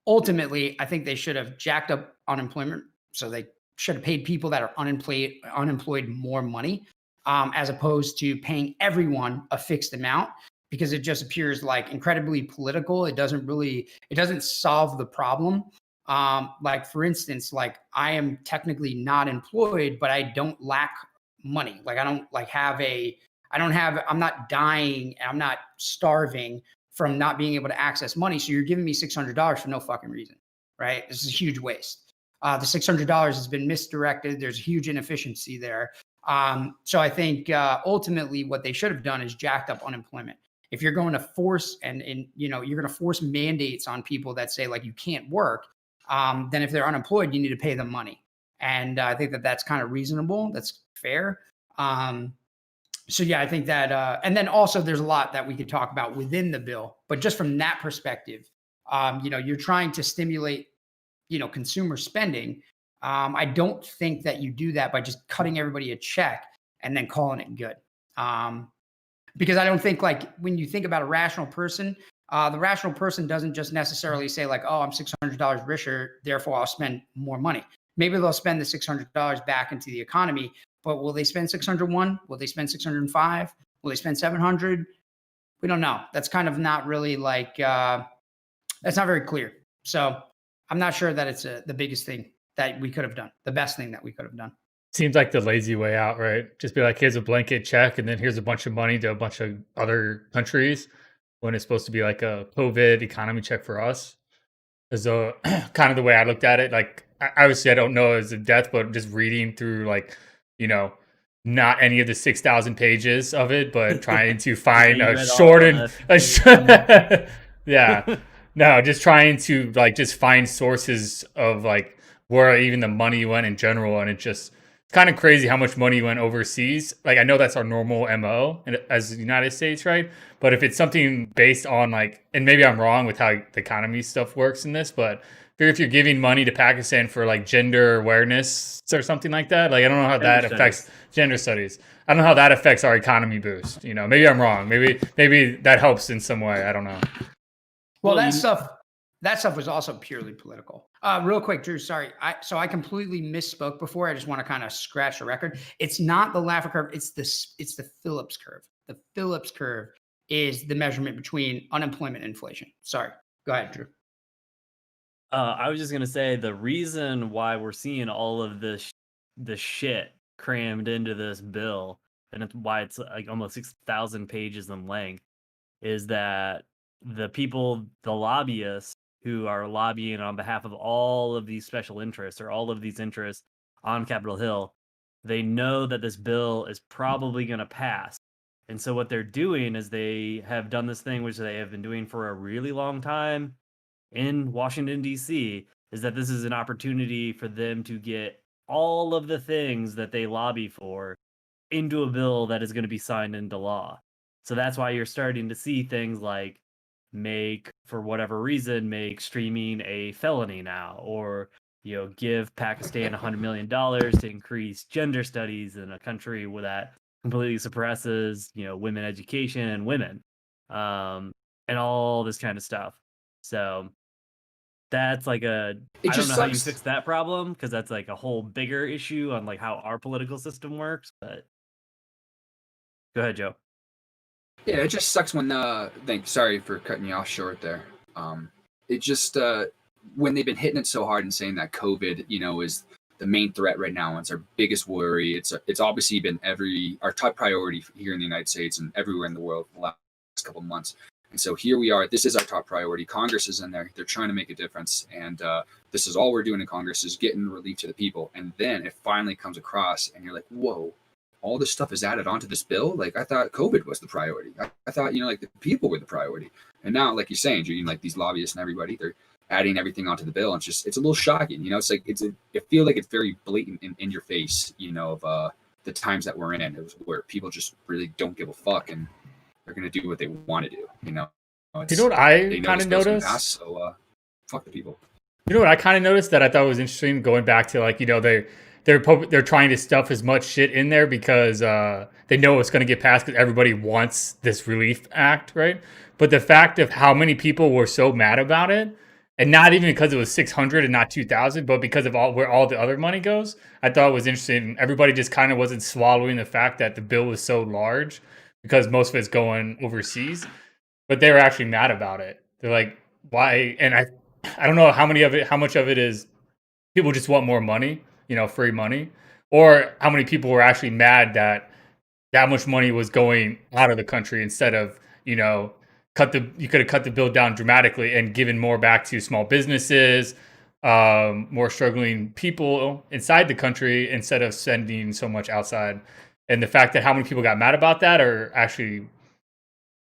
Ultimately, I think they should have jacked up unemployment. So they should have paid people that are unemployed more money, as opposed to paying everyone a fixed amount, because it just appears like incredibly political. It doesn't solve the problem. Like for instance, like I am technically not employed, but I don't lack money. Like I don't I'm not dying. I'm not starving from not being able to access money. So you're giving me $600 for no fucking reason, right? This is a huge waste. The $600 has been misdirected. There's a huge inefficiency there. So I think ultimately what they should have done is jacked up unemployment. If you're going to force you're going to force mandates on people that say like you can't work, then if they're unemployed, you need to pay them money. And I think that that's kind of reasonable. That's fair. So yeah, I think that, and then also there's a lot that we could talk about within the bill, but just from that perspective, you're trying to stimulate, consumer spending. I don't think that you do that by just cutting everybody a check and then calling it good. Because I don't think like when you think about a rational person, the rational person doesn't just necessarily say like, oh, I'm $600 richer, therefore I'll spend more money. Maybe they'll spend the $600 back into the economy, but will they spend 601? Will they spend 605? Will they spend 700? We don't know. That's kind of not really like, that's not very clear. So I'm not sure that it's the biggest thing that we could have done, the best thing that we could have done. Seems like the lazy way out, right? Just be like, here's a blanket check, and then here's a bunch of money to a bunch of other countries when it's supposed to be like a COVID economy check for us. Is kind of the way I looked at it. Like, obviously, I don't know as a death, but just reading through, like, not any of the 6,000 pages of it, but trying to find a shortened, yeah, no, just trying to like just find sources of like where even the money went in general, and it just kind of crazy how much money went overseas. Like, I know that's our normal MO as the United States, right? But if it's something based on like, and maybe I'm wrong with how the economy stuff works in this, but if you're giving money to Pakistan for like gender awareness or something like that, like I don't know how that affects gender studies. I don't know how that affects our economy boost. You know, maybe I'm wrong. Maybe that helps in some way. I don't know. Well, that stuff was also purely political. Real quick, Drew, sorry. I completely misspoke before. I just want to kind of scratch the record. It's not the Laffer curve. It's the Phillips curve. The Phillips curve is the measurement between unemployment and inflation. Sorry. Go ahead, Drew. I was just gonna say the reason why we're seeing all of this shit crammed into this bill, and it's why it's like almost 6,000 pages in length, is that the people, the lobbyists who are lobbying on behalf of all of these special interests or all of these interests on Capitol Hill, they know that this bill is probably going to pass. And so what they're doing is they have done this thing, which they have been doing for a really long time in Washington, D.C., is that this is an opportunity for them to get all of the things that they lobby for into a bill that is going to be signed into law. So that's why you're starting to see things like for whatever reason, make streaming a felony now, or give Pakistan $100 million to increase gender studies in a country where that completely suppresses women education and women, and all this kind of stuff. So that's like I don't know how you fix that problem, because that's like a whole bigger issue on like how our political system works. But go ahead, Joe. Yeah, it just sucks when sorry for cutting you off short there. It just when they've been hitting it so hard and saying that COVID, is the main threat right now. It's our biggest worry. It's obviously been our top priority here in the United States and everywhere in the world for the last couple of months. And so here we are. This is our top priority. Congress is in there. They're trying to make a difference. And this is all we're doing in Congress is getting relief to the people. And then it finally comes across and you're like, whoa, all this stuff is added onto this bill? Like, I thought COVID was the priority. I thought, like the people were the priority. And now, like you're saying, Julian, like these lobbyists and everybody, they're adding everything onto the bill. And it's a little shocking. It's like, it feels like it's very blatant in your face, of the times that we're in, where people just really don't give a fuck. And they're going to do what they want to do, You know what I kind of noticed? So fuck the people. You know what I kind of noticed that I thought was interesting, going back to like, they're trying to stuff as much shit in there because they know it's going to get passed because everybody wants this relief act, right? But the fact of how many people were so mad about it, and not even because it was 600 and not 2,000, but because of where all the other money goes, I thought it was interesting. Everybody just kind of wasn't swallowing the fact that the bill was so large because most of it's going overseas, but they were actually mad about it. They're like, why? And I don't know how much of it is people just want more money, free money, or how many people were actually mad that much money was going out of the country instead of, you could have cut the bill down dramatically and given more back to small businesses, more struggling people inside the country instead of sending so much outside. And the fact that how many people got mad about that or actually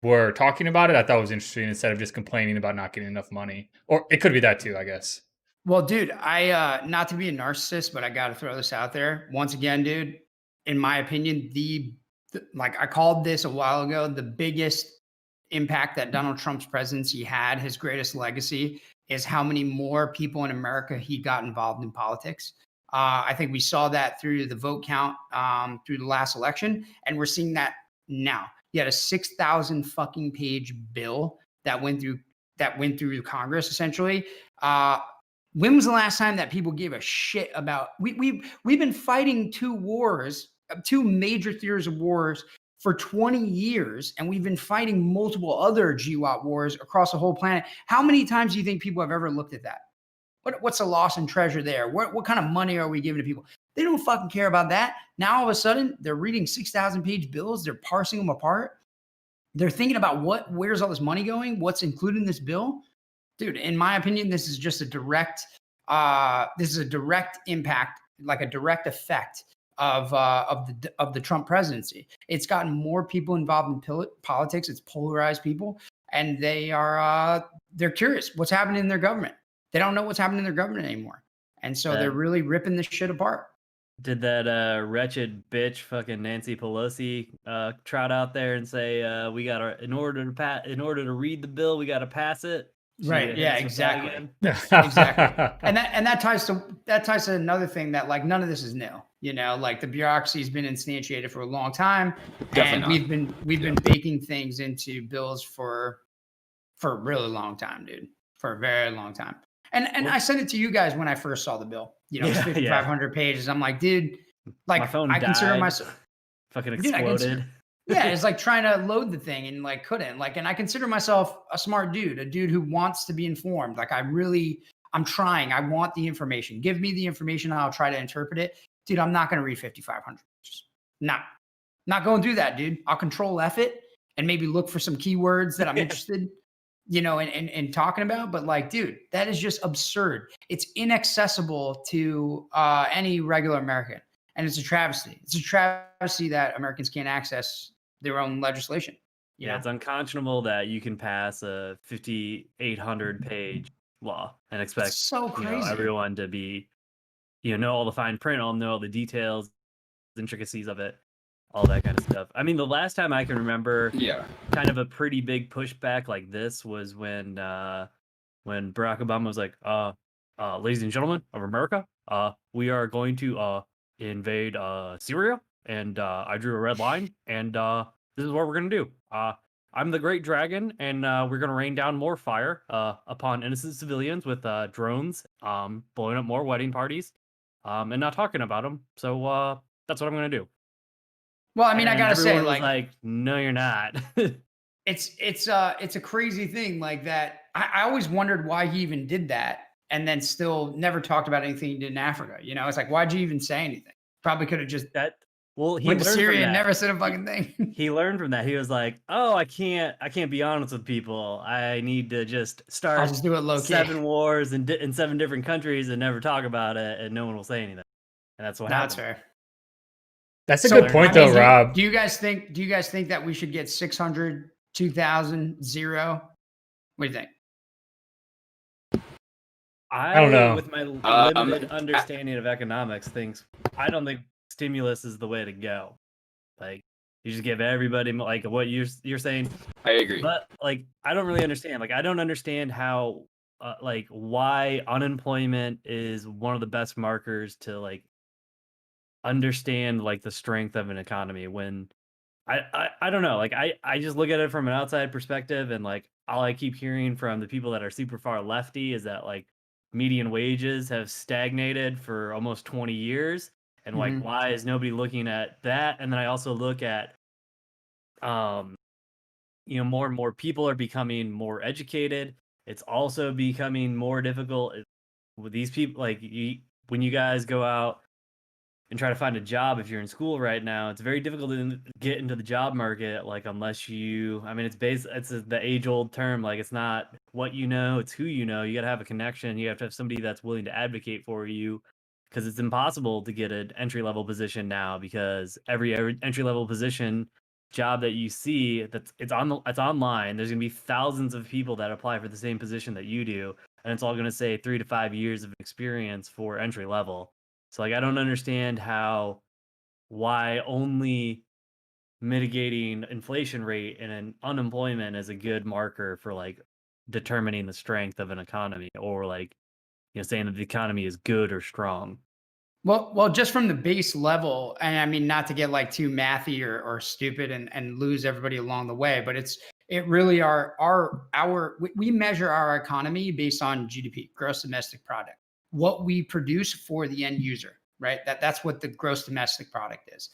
were talking about it, I thought was interesting, instead of just complaining about not getting enough money. Or it could be that too, I guess. Well, dude, I not to be a narcissist, but I got to throw this out there once again, dude. In my opinion, like I called this a while ago, the biggest impact that Donald Trump's presidency had, his greatest legacy, is how many more people in America he got involved in politics. I think we saw that through the vote count through the last election, and we're seeing that now. You had a 6,000 fucking page bill that went through Congress essentially. When was the last time that people gave a shit about? We've been fighting two major theaters of wars for 20 years, and we've been fighting multiple other GWOT wars across the whole planet. How many times do you think people have ever looked at that? What's the loss and treasure there? What kind of money are we giving to people? They don't fucking care about that. Now all of a sudden they're reading 6,000 page bills. They're parsing them apart. They're thinking about where's all this money going? What's included in this bill? Dude, in my opinion, this is just a direct impact, like a direct effect of the Trump presidency. It's gotten more people involved in politics. It's polarized people, and they're curious what's happening in their government. They don't know what's happening in their government anymore, and so they're really ripping this shit apart. Did that wretched bitch fucking Nancy Pelosi trot out there and say we got to in order to read the bill we got to pass it? She Right. hit Yeah, us with that exactly. again? Exactly. And that ties to another thing that like none of this is new. You know, like the bureaucracy's been instantiated for a long time. Definitely and we've been baking things into bills for a really long time, dude. For a very long time. And I sent it to you guys when I first saw the bill. You know, it's 5,500 pages. I'm like, dude, like my phone I consider died. myself Fucking dude, exploded. yeah, it's like trying to load the thing and like couldn't. Like, and I consider myself a smart dude, a dude who wants to be informed. Like I'm trying. I want the information. Give me the information, I'll try to interpret it. Dude, I'm not gonna read 5,500 pages. Not going through that, dude. I'll control F it and maybe look for some keywords that I'm interested, you know, in talking about. But like, dude, that is just absurd. It's inaccessible to any regular American. And it's a travesty. It's a travesty that Americans can't access their own legislation. Yeah, it's unconscionable that you can pass a 5,800 page law and expect It's so crazy. everyone to be, know all the fine print, know all the details, the intricacies of it, all that kind of stuff. I mean, the last time I can remember, kind of a pretty big pushback like this was when Barack Obama was like, "Ladies and gentlemen of America, we are going to invade Syria, and I drew a red line, and this is what we're gonna do. I'm the Great Dragon, and we're gonna rain down more fire upon innocent civilians with drones, blowing up more wedding parties, and not talking about them. So that's what I'm gonna do." Well, I mean, and I gotta say, everyone was like, "No, you're not." it's a crazy thing like that. I always wondered why he even did that, and then still never talked about anything he did in Africa. You know, it's like, why'd you even say anything? Probably could have just he went to learned Syria from and that. never said a fucking thing. He learned from that. He was like, "Oh, I can't be honest with people. I need to just start I'll just do it low key. 7 wars in 7 different countries and never talk about it, and no one will say anything." And that's what happened. That's fair. That's a good point, though, Rob. Do you guys think that we should get 600, 2,000, 0? What do you think? I don't know. With my limited understanding of economics, I don't think stimulus is the way to go. Like, you just give everybody like what you're saying. I agree. But like, I don't really understand. Like, I don't understand how why unemployment is one of the best markers to like understand like the strength of an economy. When I don't know. Like, I just look at it from an outside perspective, and like all I keep hearing from the people that are super far lefty is that like median wages have stagnated for almost 20 years. And like, why is nobody looking at that? And then I also look at, more and more people are becoming more educated. It's also becoming more difficult with these people. Like, when you guys go out and try to find a job, if you're in school right now, it's very difficult to get into the job market. Like, unless it's the age old term. Like, it's not what you know, it's who you know. You got to have a connection. You have to have somebody that's willing to advocate for you, because it's impossible to get an entry level position now, because every entry level position job that you see it's online. There's gonna be thousands of people that apply for the same position that you do, and it's all gonna say 3 to 5 years of experience for entry level. So like, I don't understand why only mitigating inflation rate and an unemployment is a good marker for like determining the strength of an economy, or like, saying that the economy is good or strong. Well, just from the base level, and I mean, not to get like too mathy or stupid and lose everybody along the way, but it really we measure our economy based on GDP, gross domestic product, what we produce for the end user, right? That's what the gross domestic product is.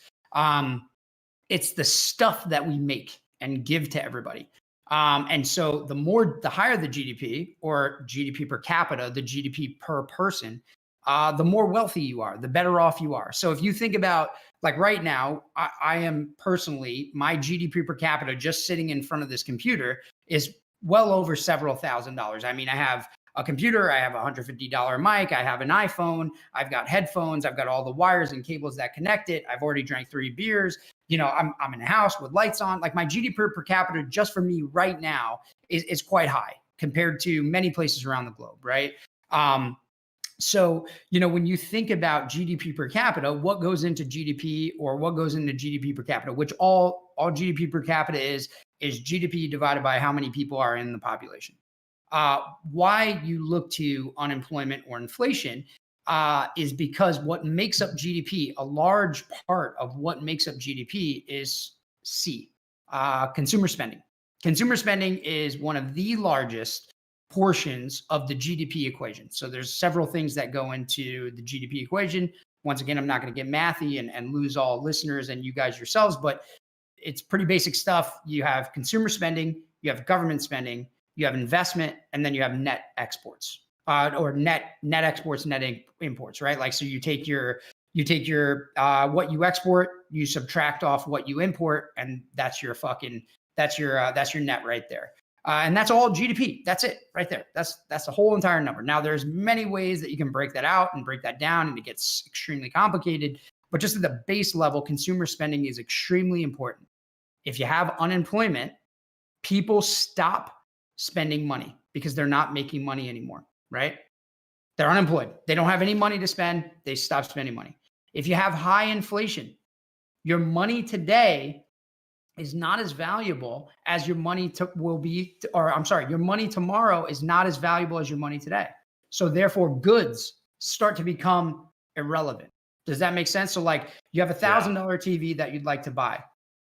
It's the stuff that we make and give to everybody. And so the higher the GDP, or GDP per capita, the GDP per person, the more wealthy you are, the better off you are. So if you think about, like, right now, I am personally, my GDP per capita just sitting in front of this computer is well over several $1,000s. I mean, I have a computer, I have a $150 mic, I have an iPhone, I've got headphones, I've got all the wires and cables that connect it. I've already drank 3 beers. I'm in a house with lights on. Like, my GDP per capita just for me right now is quite high compared to many places around the globe, right? So, you know, when you think about GDP per capita, what goes into GDP or what goes into GDP per capita, which all GDP per capita is GDP divided by how many people are in the population. Why you look to unemployment or inflation is because what makes up GDP, a large part of what makes up GDP is consumer spending. Consumer spending is one of the largest portions of the GDP equation. So there's several things that go into the GDP equation. Once again, I'm not going to get mathy and lose all listeners and you guys yourselves, but it's pretty basic stuff. You have consumer spending, you have government spending, you have investment, and then you have net exports or net exports, net imports, right? Like, so you take your what you export, you subtract off what you import, and that's your net right there. And that's all GDP. That's it right there. That's the whole entire number. Now, there's many ways that you can break that out and break that down, and it gets extremely complicated. But just at the base level, consumer spending is extremely important. If you have unemployment, people stop spending money because they're not making money anymore, right? They're unemployed. They don't have any money to spend. They stop spending money. If you have high inflation, your money today is not as valuable as your money your money tomorrow is not as valuable as your money today. So therefore, goods start to become irrelevant. Does that make sense? So like you have $1,000 TV that you'd like to buy,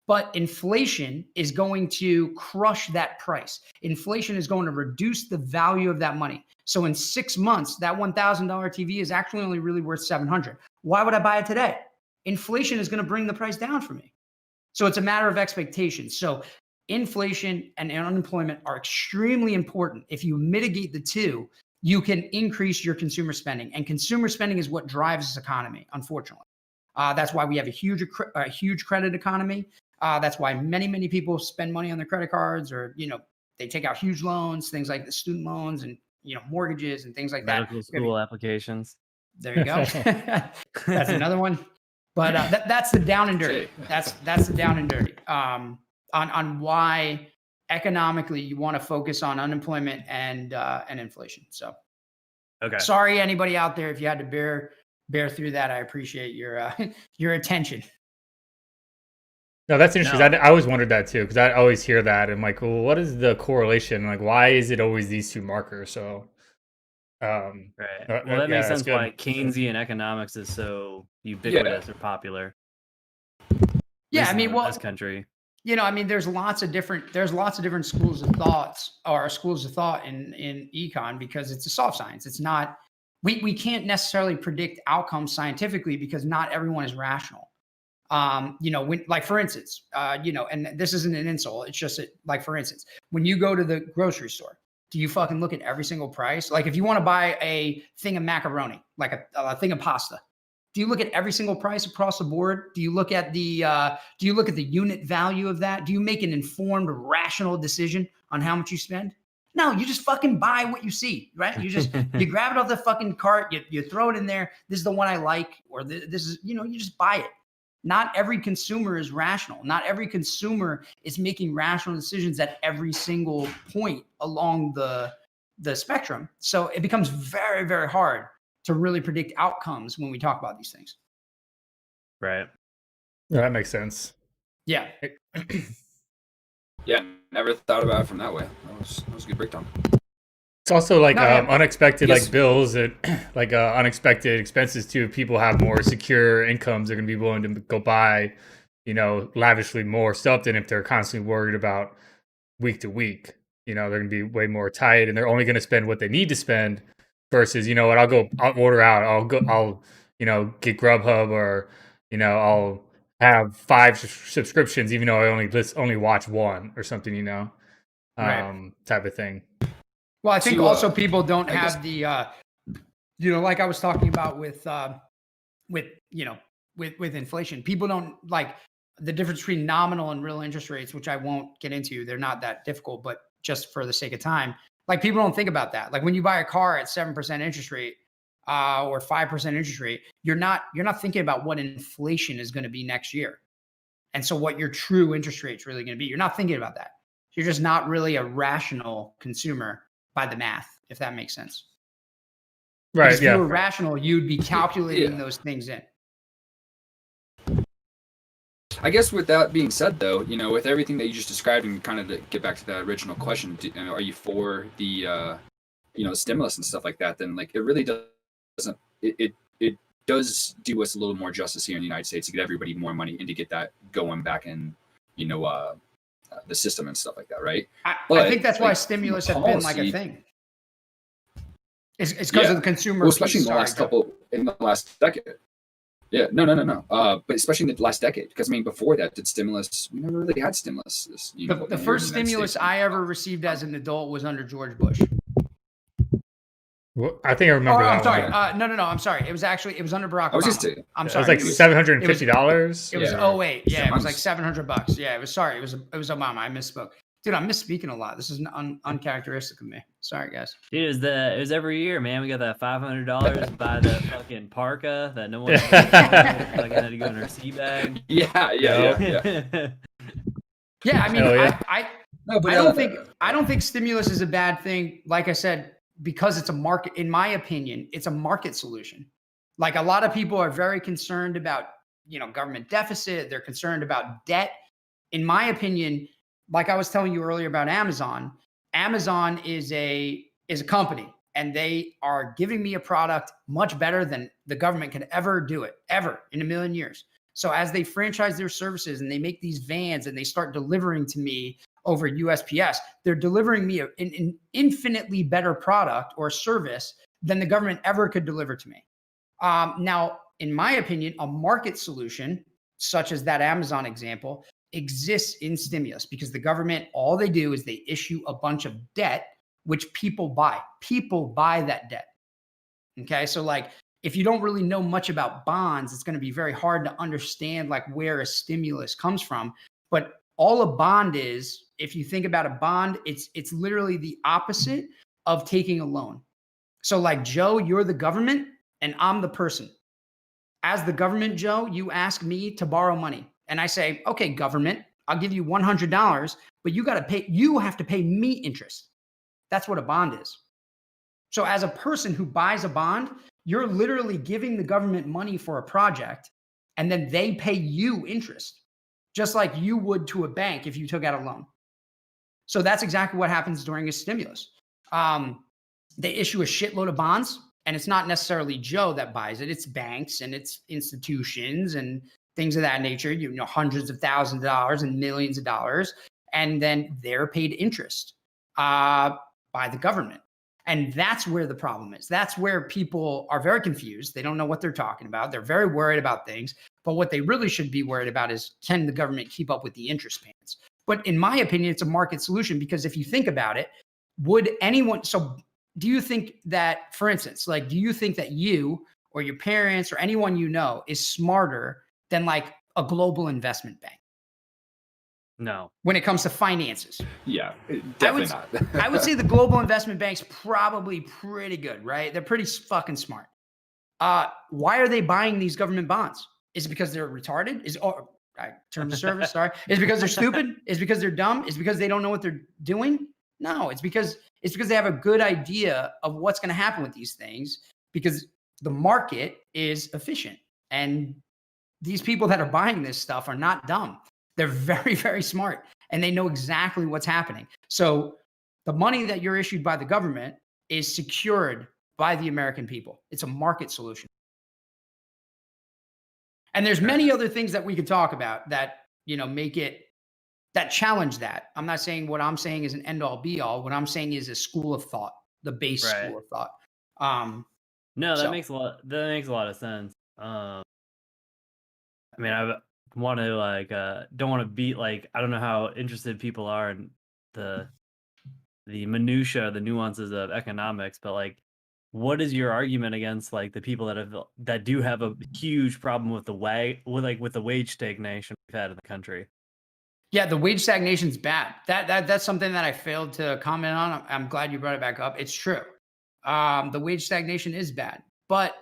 but inflation is going to crush that price. Inflation is going to reduce the value of that money. So in 6 months, that $1,000 TV is actually only really worth $700. Why would I buy it today? Inflation is going to bring the price down for me. So it's a matter of expectations. So inflation and unemployment are extremely important. If you mitigate the two, you can increase your consumer spending. And consumer spending is what drives this economy, unfortunately. That's why we have a huge credit economy. That's why many people spend money on their credit cards, or, you know, they take out huge loans, things like the student loans and, you know, mortgages and things like Medical school applications. There you go. That's another one. But that's the down and dirty. That's the down and dirty on why economically you want to focus on unemployment and inflation. So, okay. Sorry, anybody out there, if you had to bear through that. I appreciate your attention. No, that's interesting. No. I always wondered that too, because I always hear that. And like, well, what is the correlation? Like, why is it always these two markers? So, right. Well, that makes sense why Keynesian economics is so ubiquitous or popular. Yeah, I mean, well, this country. You know, I mean, there's lots of different schools of thought in econ, because it's a soft science. It's not, we can't necessarily predict outcomes scientifically because not everyone is rational. You know, when, like, for instance, you know, and this isn't an insult. It's just like, for instance, when you go to the grocery store, do you fucking look at every single price? Like, if you want to buy a thing of macaroni, like a thing of pasta, do you look at every single price across the board? Do you look at the unit value of that? Do you make an informed, rational decision on how much you spend? No, you just fucking buy what you see, right? You just, you grab it off the fucking cart, you throw it in there. This is the one I like, or this is, you know, you just buy it. Not every consumer is rational. Not every consumer is making rational decisions at every single point along the spectrum. So it becomes very, very hard to really predict outcomes when we talk about these things. Right. Yeah, that makes sense. Yeah. Yeah, never thought about it from that way. That was a good breakdown. It's also like unexpected like bills and like unexpected expenses too. People have more secure incomes. They're going to be willing to go buy, you know, lavishly more stuff than if they're constantly worried about week to week. You know, they're going to be way more tight, and they're only going to spend what they need to spend versus, you know what, I'll order out. I'll, you know, get Grubhub, or, you know, I'll have 5 subscriptions, even though I only watch one or something, you know, type of thing. Well, I think also people don't have the, you know, like I was talking about with inflation, people don't like the difference between nominal and real interest rates, which I won't get into. They're not that difficult, but just for the sake of time, like, people don't think about that. Like, when you buy a car at 7% interest rate or 5% interest rate, you're not thinking about what inflation is going to be next year. And so what your true interest rate is really going to be. You're not thinking about that. You're just not really a rational consumer by the math, if that makes sense. Right. Because if Yeah. you were rational, you'd be calculating those things in. I guess with that being said, though, with everything that you just described, and kind of to get back to that original question, are you for the, stimulus and stuff like that? Then, like, it really doesn't. It does do us a little more justice here in the United States to get everybody more money and to get that going back in, the system and stuff like that, right? I think that's why stimulus have been like a thing. It's because of the consumer. Well, especially in the last decade. Yeah, no. But especially in the last decade, because before that, we never really had stimulus. The first stimulus I ever received as an adult was under George Bush. Well, I think I remember that. I'm sorry. No. I'm sorry. It was under Barack Obama. I'm sorry. It was like $750. It was 08. Yeah, it was like $700. Yeah, it was Obama. I misspoke. Dude, I'm misspeaking a lot. This is uncharacteristic of me. Sorry, guys. Dude, it was every year, man. We got that $500 to buy that fucking parka that no one had to go in her sea bag. Yeah. Yeah, I mean, I don't think stimulus is a bad thing. Like I said, because it's a market. In my opinion, it's a market solution. Like, a lot of people are very concerned about, government deficit. They're concerned about debt. In my opinion, like I was telling you earlier about Amazon, Amazon is a company, and they are giving me a product much better than the government could ever do it, ever in a million years. So as they franchise their services and they make these vans and they start delivering to me over USPS, they're delivering me an infinitely better product or service than the government ever could deliver to me. Now, in my opinion, a market solution, such as that Amazon example, exists in stimulus, because the government, all they do is they issue a bunch of debt, which people buy. People buy that debt. Okay. So, like, if you don't really know much about bonds, it's going to be very hard to understand like where a stimulus comes from. But all a bond is, if you think about a bond, it's literally the opposite of taking a loan. So, like, Joe, you're the government and I'm the person. As the government, Joe, you ask me to borrow money. And I say, okay, government, I'll give you $100, but you have to pay me interest. That's what a bond is. So as a person who buys a bond, you're literally giving the government money for a project, and then they pay you interest, just like you would to a bank if you took out a loan. So that's exactly what happens during a stimulus. They issue a shitload of bonds, and it's not necessarily Joe that buys it. It's banks and it's institutions and things of that nature, hundreds of thousands of dollars and millions of dollars. And then they're paid interest by the government. And that's where the problem is. That's where people are very confused. They don't know what they're talking about. They're very worried about things. But what they really should be worried about is, can the government keep up with the interest payments? But in my opinion, it's a market solution, because if you think about it, do you think that, for instance, like, do you think that you or your parents or anyone you know is smarter than like a global investment bank? No. When it comes to finances. Yeah, definitely not. I would say the global investment bank's probably pretty good, right? They're pretty fucking smart. Why are they buying these government bonds? Is it because they're retarded? Terms of service, sorry. Is it because they're stupid? Is it because they're dumb? Is it because they don't know what they're doing? No, it's because they have a good idea of what's going to happen with these things, because the market is efficient. And these people that are buying this stuff are not dumb. They're very, very smart, and they know exactly what's happening. So the money that you're issued by the government is secured by the American people. It's a market solution. And there's many other things that we could talk about that, that challenge that. I'm not saying what I'm saying is an end all be all. What I'm saying is a school of thought, the base school of thought. No, that makes a lot of sense. I mean, I want to don't want to beat, I don't know how interested people are in the minutia, the nuances of economics, but what is your argument against the people that do have a huge problem with the wage stagnation we've had in the country? Yeah, the wage stagnation is bad. That's something that I failed to comment on. I'm glad you brought it back up. It's true. The wage stagnation is bad, but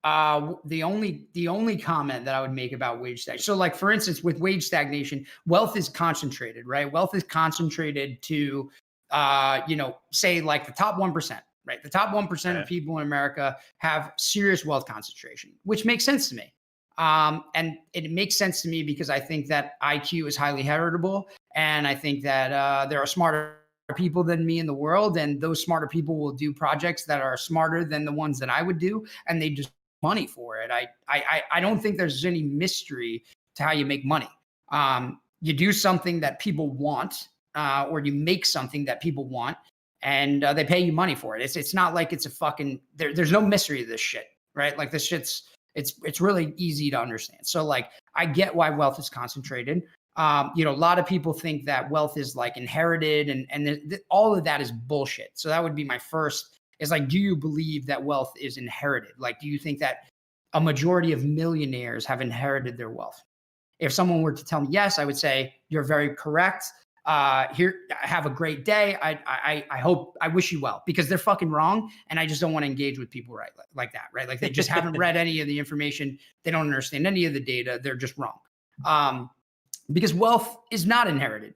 the only comment that I would make about wage stagnation. So, for instance, with wage stagnation, wealth is concentrated, right? Wealth is concentrated to, say the top 1%. right? The top 1% of people in America have serious wealth concentration, which makes sense to me. And it makes sense to me because I think that IQ is highly heritable. And I think that there are smarter people than me in the world. And those smarter people will do projects that are smarter than the ones that I would do. And they just money for it. I don't think there's any mystery to how you make money. You do something that people want, or you make something that people want, and they pay you money for it. It's not like it's a fucking there's no mystery to this shit, right? Like this shit's it's really easy to understand. So like I get why wealth is concentrated. A lot of people think that wealth is like inherited, and all of that is bullshit. So that would be my first is like, do you believe that wealth is inherited? Like, do you think that a majority of millionaires have inherited their wealth? If someone were to tell me yes, I would say you're very correct. Here, have a great day. I wish you well, because they're fucking wrong, and I just don't want to engage with people like that, right? Like they just haven't read any of the information. They don't understand any of the data. They're just wrong. Because wealth is not inherited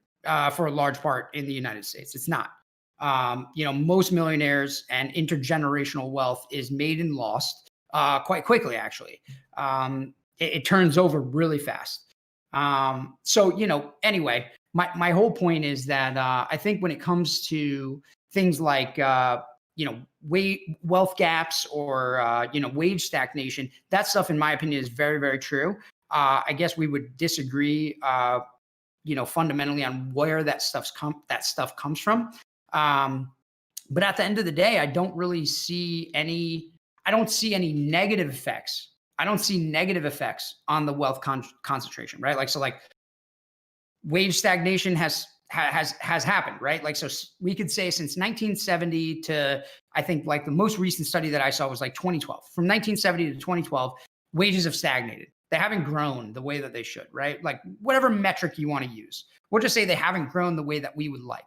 for a large part in the United States. It's not. Most millionaires and intergenerational wealth is made and lost quite quickly, actually. It turns over really fast. Anyway, my whole point is that I think when it comes to things like wealth gaps or wage stagnation, that stuff, in my opinion, is very, very true. I guess we would disagree, fundamentally on where that stuff comes from. But at the end of the day, I don't really see any negative effects. I don't see negative effects on the wealth concentration, right? Like, so like wage stagnation has happened, right? Like, so we could say since 1970 to, I think like the most recent study that I saw was like 2012. From 1970 to 2012, wages have stagnated. They haven't grown the way that they should, right? Like whatever metric you want to use, we'll just say they haven't grown the way that we would like.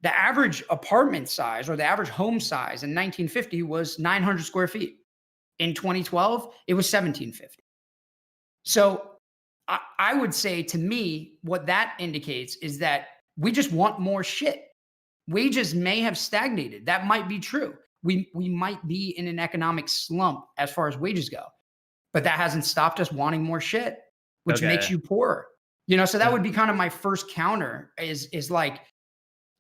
The average apartment size or the average home size in 1950 was 900 square feet. In 2012, it was 1750. So I would say, to me, what that indicates is that we just want more shit. Wages may have stagnated. That might be true. We might be in an economic slump as far as wages go, but that hasn't stopped us wanting more shit, which makes you poorer. So that would be kind of my first counter is like,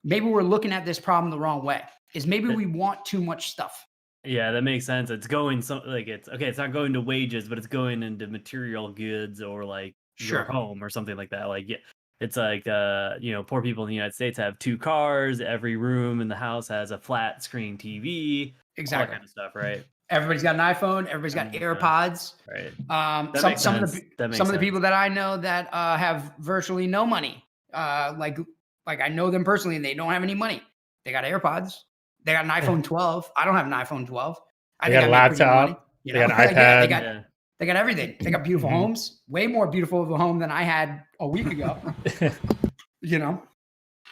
maybe we're looking at this problem the wrong way. Is maybe we want too much stuff. Yeah, that makes sense. It's going it's not going to wages, but it's going into material goods or like your home or something like that. Like, yeah, it's like poor people in the United States have 2 cars, every room in the house has a flat screen TV, exactly, all that kind of stuff, right? Everybody's got an iPhone, everybody's got AirPods. Right. Some of the people that I know that have virtually no money, like I know them personally, and they don't have any money. They got AirPods. They got an iPhone 12. I don't have an iPhone 12. They got a laptop. They got an iPad. They got everything. They got beautiful homes. Way more beautiful of a home than I had a week ago. It's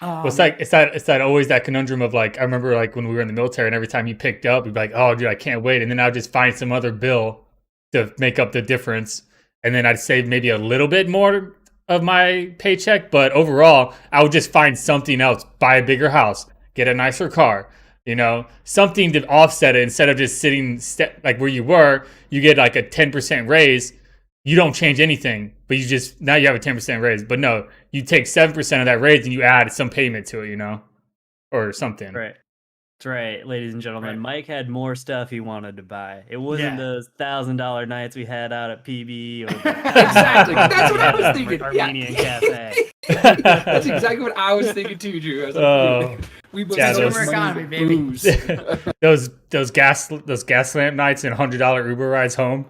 that always that conundrum of like, I remember like when we were in the military, and every time you picked up, you'd be like, oh, dude, I can't wait. And then I'd just find some other bill to make up the difference. And then I'd save maybe a little bit more of my paycheck. But overall, I would just find something else, buy a bigger house, get a nicer car. Something to offset it instead of just sitting like where you were. You get like a 10% raise. You don't change anything, but now you have a 10% raise. But no, you take 7% of that raise and you add some payment to it, or something. Right. That's right, ladies and gentlemen. Right. Mike had more stuff he wanted to buy. It wasn't those $1,000 nights we had out at PB. Or exactly. That's what I was thinking. Armenian cafe. That's exactly what I was thinking too, Drew. I was like, we consumer economy, baby. those gas lamp nights and $100 Uber rides home.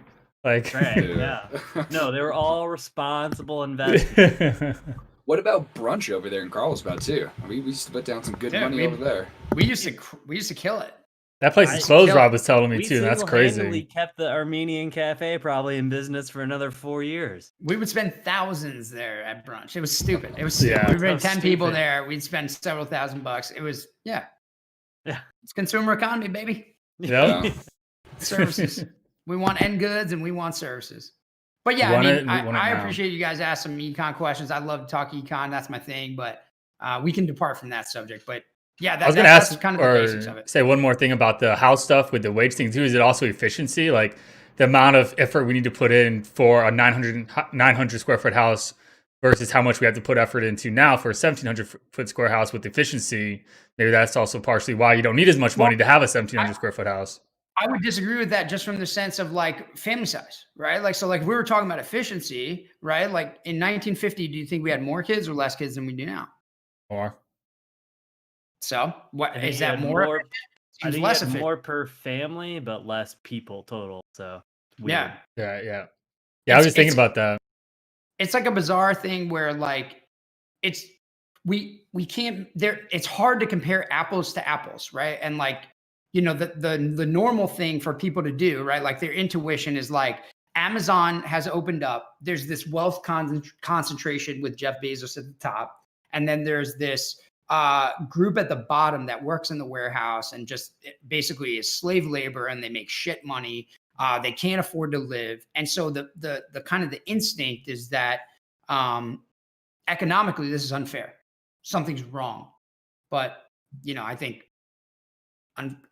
Like, right, yeah. No, they were all responsible investments. What about brunch over there in Carlsbad too? We used to put down some good money over there. We used to kill it. That place is closed. Rob was telling me too. That's crazy. We kept the Armenian cafe probably in business for another 4 years. We would spend thousands there at brunch. It was stupid. We bring 10 people there. We'd spend several $1,000s. It was It's consumer economy, baby. Yeah. Services. We want end goods and we want services. But yeah, I appreciate you guys asking me econ questions. I love to talk econ. That's my thing. But we can depart from that subject. But Yeah, I was going to that's ask kind of the basics of or it. say one more thing about the house stuff with the wage thing too. Is it also efficiency? Like the amount of effort we need to put in for a 900 square foot house versus how much we have to put effort into now for a 1,700 foot square house with efficiency. Maybe that's also partially why you don't need as much money to have a 1,700 square foot house. I would disagree with that just from the sense of like family size, right? Like, so like we were talking about efficiency, right? Like in 1950, do you think we had more kids or less kids than we do now? More. So what I think is you that had more? more. I Seems think you less had efficient. more per family, but less people total. So it's weird. Yeah. I was just thinking about that. It's like a bizarre thing where like it's we can't there. It's hard to compare apples to apples, right? And like the normal thing for people to do, right? Like their intuition is like Amazon has opened up. There's this wealth concentration with Jeff Bezos at the top, and then there's this group at the bottom that works in the warehouse and just basically is slave labor, and they make shit money. They can't afford to live, and so the kind of the instinct is that economically this is unfair. Something's wrong, but I think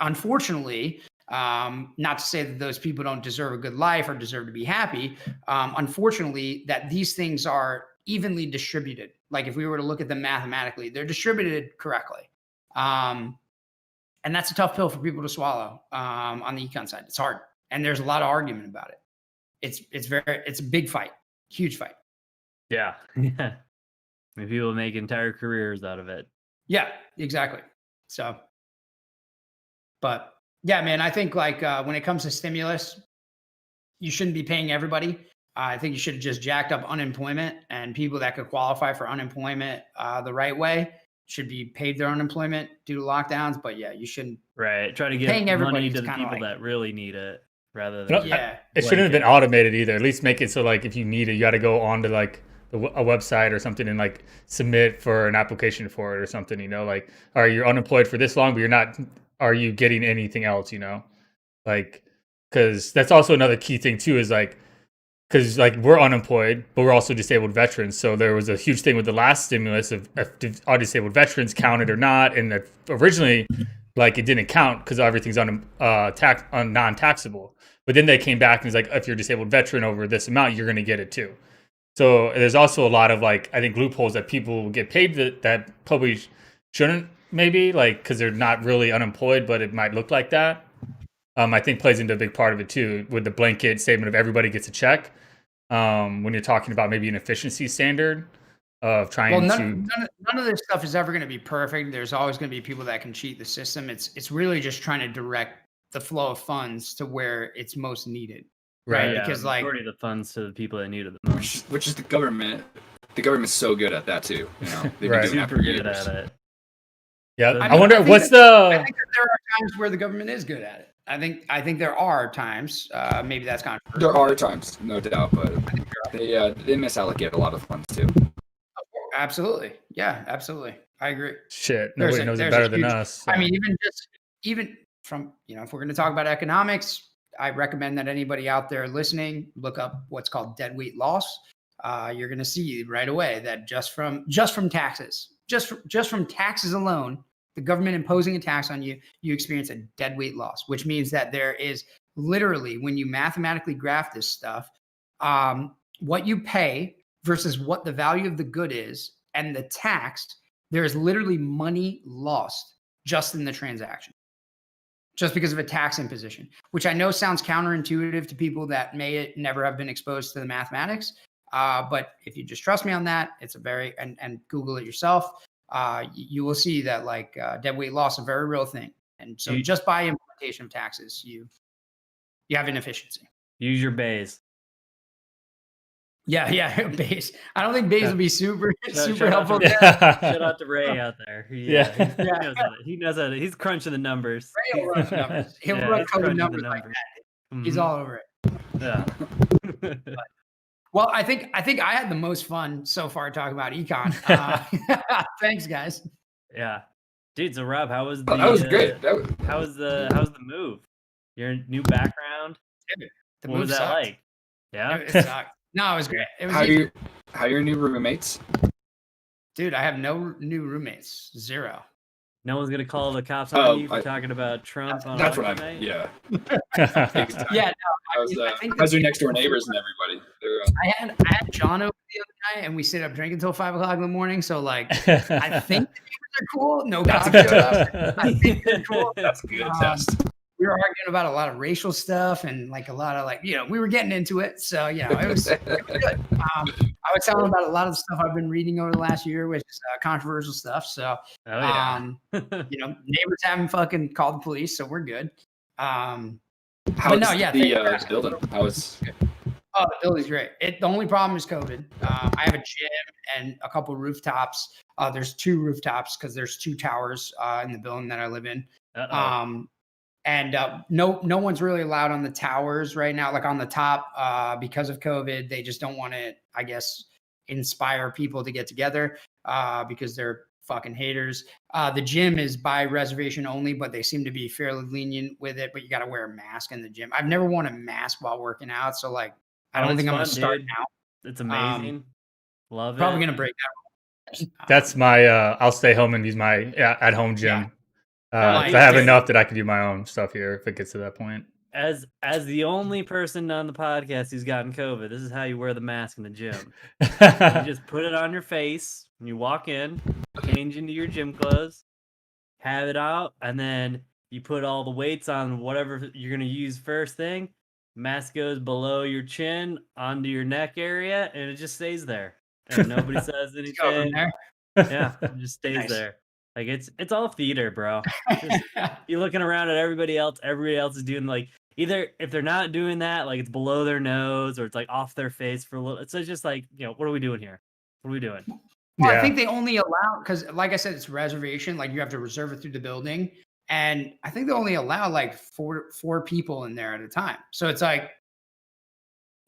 unfortunately, not to say that those people don't deserve a good life or deserve to be happy. Unfortunately, that these things are evenly distributed. Like if we were to look at them mathematically, they're distributed correctly. And that's a tough pill for people to swallow on the econ side. It's hard. And there's a lot of argument about it. It's a big fight, huge fight. Yeah. Yeah. I mean, people make entire careers out of it. Yeah, exactly. So, but yeah, man, I think like when it comes to stimulus, you shouldn't be paying everybody. I think you should have just jacked up unemployment, and people that could qualify for unemployment the right way should be paid their unemployment due to lockdowns. But yeah, you shouldn't. Right. Try to give Paying everybody money is to the kinda people like- that really need it rather than Yeah. It shouldn't have been blanket. automated either. At least make it so like if you need it, you got to go on to like a website or something and like submit for an application for it or something. Like are you unemployed for this long, but you're not? Are you getting anything else? Like because that's also another key thing too is like because like we're unemployed, but we're also disabled veterans. So there was a huge thing with the last stimulus of are disabled veterans counted or not, and that originally like it didn't count because everything's non-taxable. But then they came back and it's like if you're a disabled veteran over this amount, you're going to get it too. So there's also a lot of like I think loopholes that people get paid that probably shouldn't maybe like because they're not really unemployed, but it might look like that. I think plays into a big part of it too with the blanket statement of everybody gets a check. When you're talking about maybe an efficiency standard of trying none of this stuff is ever going to be perfect. There's always going to be people that can cheat the system. It's really just trying to direct the flow of funds to where it's most needed. Right. Yeah, Because like majority of the funds to the people that need it the most. Which is the government. The government's so good at that too. They've been Right. doing that Super for good years. at it. yeah. I I mean, wonder I think what's I the think that there are times where the government is good at it. I think there are times. Maybe that's controversial. There are times, no doubt, but they misallocate a lot of funds too. Absolutely. Yeah, absolutely. I agree. shit? There's Nobody a- knows it there's a better than huge- us. So. I mean, even from if we're going to talk about economics, I recommend that anybody out there listening look up what's called deadweight loss. You're going to see right away that just from taxes, just from taxes alone, the government imposing a tax on you, you experience a deadweight loss, which means that there is literally, when you mathematically graph this stuff, what you pay versus what the value of the good is, and the tax, there is literally money lost just in the transaction, just because of a tax imposition, which I know sounds counterintuitive to people that may never have been exposed to the mathematics. But if you just trust me on that, it's a very, and Google it yourself, you will see that like deadweight loss is a very real thing. And so just by implementation of taxes, you have inefficiency. Use your bays. Yeah, Bayes. I don't think Bayes will be super Shout out helpful. to- yeah. Shout out to Ray out there. Yeah. He knows how to, he knows how to, he's crunching the numbers. Ray will run numbers. He'll Yeah, run he's coded crunching the numbers like that. He's Mhm. all over it. Yeah. Well, I think I had the most fun so far talking about econ. Thanks, guys. Yeah. Dude, so Rob, how was the Oh, that was great. how's the move? Your new background? The What move was that sucked. like? Yeah. It sucked. No, it was great. It was How easy. your new roommates? Dude, I have no new roommates. Zero. No one's gonna call the cops on you for I- talking about Trump on That's what election night? Yeah. Yeah, I was your next door neighbors and everybody. I had John over the other night, and we stayed up drinking until 5 o'clock in the morning. So like, I think the neighbors are cool. No cops showed up. I think they're cool. That's a good test. We were arguing about a lot of racial stuff and like a lot of like, we were getting into it. So, it was good. I was telling them about a lot of the stuff I've been reading over the last year, which is controversial stuff. So, neighbors haven't fucking called the police, so we're good. How's the building? Oh, the building's great. The only problem is COVID. I have a gym and a couple rooftops. There's 2 rooftops because there's 2 towers in the building that I live in. And no one's really allowed on the towers right now, like on the top, because of COVID. They just don't want to, I guess, inspire people to get together because they're fucking haters. The gym is by reservation only, but they seem to be fairly lenient with it. But you got to wear a mask in the gym. I've never worn a mask while working out, so like I don't think I'm gonna start now. It's amazing. Love it. Probably gonna break that. That's my. I'll stay home and use my at-home gym. I have enough that I can do my own stuff here if it gets to that point. As the only person on the podcast who's gotten COVID, this is how you wear the mask in the gym. You just put it on your face when you walk in, change into your gym clothes, have it out, and then you put all the weights on whatever you're gonna use first thing. Mask goes below your chin onto your neck area, and it just stays there. And nobody says anything. Yeah, it just stays there. Like it's all theater, bro. You're looking around at everybody else. Everybody else is doing like either if they're not doing that, like it's below their nose or it's like off their face for a little. It's just like what are we doing here? What are we doing? Well, I think they only allow because, like I said, it's reservation. Like you have to reserve it through the building, and I think they only allow like four people in there at a time. So it's like,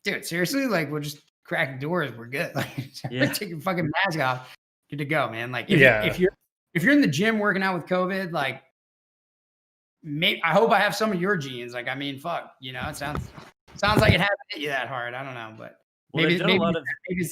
dude, seriously, like we'll just crack the doors. We're good. Like take your fucking mask off. Good to go, man. Like if you're in the gym working out with COVID, like I hope I have some of your genes. Like, I mean, fuck, it sounds like it hasn't hit you that hard. I don't know, but maybe it's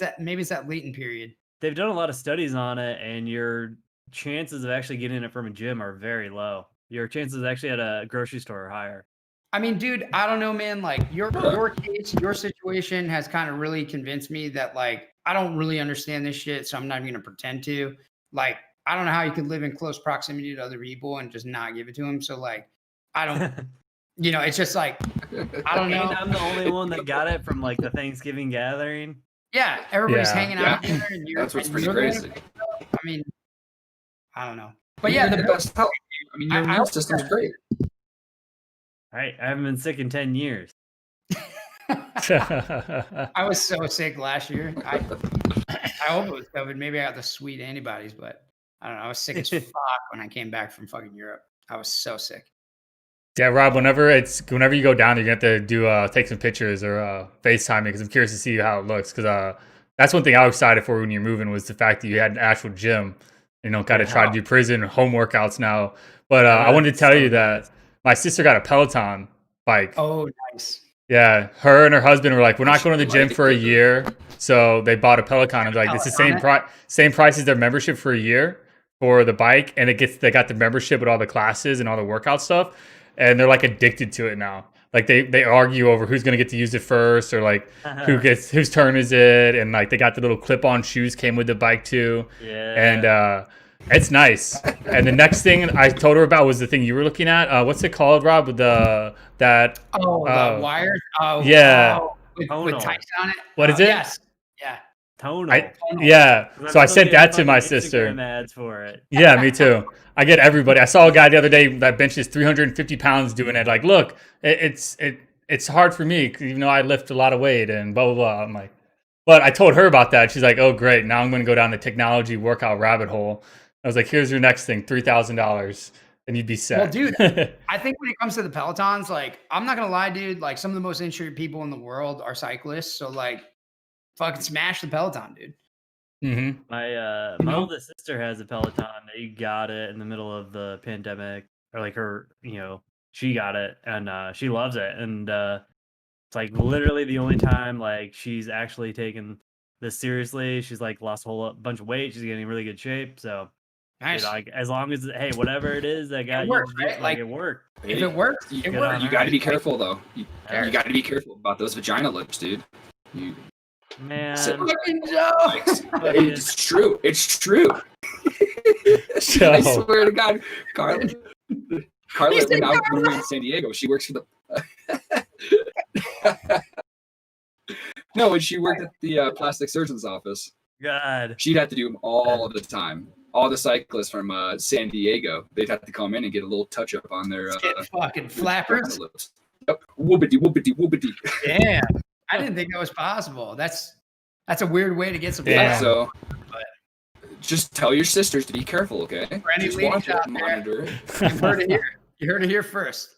that latent period. They've done a lot of studies on it, and your chances of actually getting it from a gym are very low. Your chances actually at a grocery store are higher. I mean, dude, I don't know, man. Like your case, your situation has kind of really convinced me that like I don't really understand this shit, so I'm not even gonna pretend to. Like, I don't know how you could live in close proximity to other people and just not give it to them. So like, I don't, it's just like, I don't know. I'm the only one that got it from like the Thanksgiving gathering. Yeah, everybody's hanging out together, and that's what's pretty crazy. I mean, I don't know, but yeah, the best help. I mean, your immune system's great. I haven't been sick in 10 years. I was so sick last year. I hope it was COVID. Maybe I got the sweet antibodies, but I don't know. I was sick as fuck when I came back from fucking Europe. I was so sick. Yeah, Rob, whenever you go down, you're going to have to do take some pictures or FaceTime me because I'm curious to see how it looks. Because that's one thing I was excited for when you're moving was the fact that you had an actual gym. Kind of try to do prison home workouts now. But I wanted to tell you that my sister got a Peloton bike. Oh, nice. Yeah, her and her husband were like, we're not going to the gym for a year. So they bought a Peloton. And they're like, it's the same price as their membership for a year for the bike. And they got the membership with all the classes and all the workout stuff. And they're like addicted to it now. Like they argue over who's going to get to use it first or like whose turn is it. And like they got the little clip-on shoes came with the bike too. Yeah. And it's nice. And the next thing I told her about was the thing you were looking at. What's it called, Rob? With the wires. Oh, yeah. With tights on it. What is it? Yes. Yeah. Tonal. Yeah. So I sent that to my sister. Ads for it. Yeah, me too. I get everybody. I saw a guy the other day that benches 350 pounds doing it. Like, look, it's hard for me even though I lift a lot of weight and blah blah blah. I'm like, but I told her about that. She's like, oh great, now I'm going to go down the technology workout rabbit hole. I was like, here's your next thing, $3,000, and you'd be set. Well, dude, I think when it comes to the Pelotons, like, I'm not gonna lie, dude. Like, some of the most injured people in the world are cyclists. So, like, fucking smash the Peloton, dude. Mm-hmm. My oldest sister has a Peloton. They got it in the middle of the pandemic, or like her, she got it and she loves it. And it's like literally the only time like she's actually taken this seriously. She's like lost a whole bunch of weight. She's getting in really good shape. So Nice. Like as long as whatever it is that got works, you, right? like it worked. If it works, it Good works. on You her. got to be careful though. You Cares? got to be careful about those vagina lips, dude. Man, Fucking Joe. It's true. It's true. Joe. I swear to God, Carla. Carla, He said when we were in San Diego, she works for the. No, when she worked at the plastic surgeon's office, God. she'd have to do them all the time. All the cyclists from San Diego, they'd have to come in and get a little touch up on their fucking flappers. lips. Yep. Whoopity, whoopity, whoopity. Damn. I didn't think that was possible. That's a weird way to get some. Damn. So just tell your sisters to be careful, okay? For any Just ladies watch it, out there. monitor it. You heard it here. You heard it here first.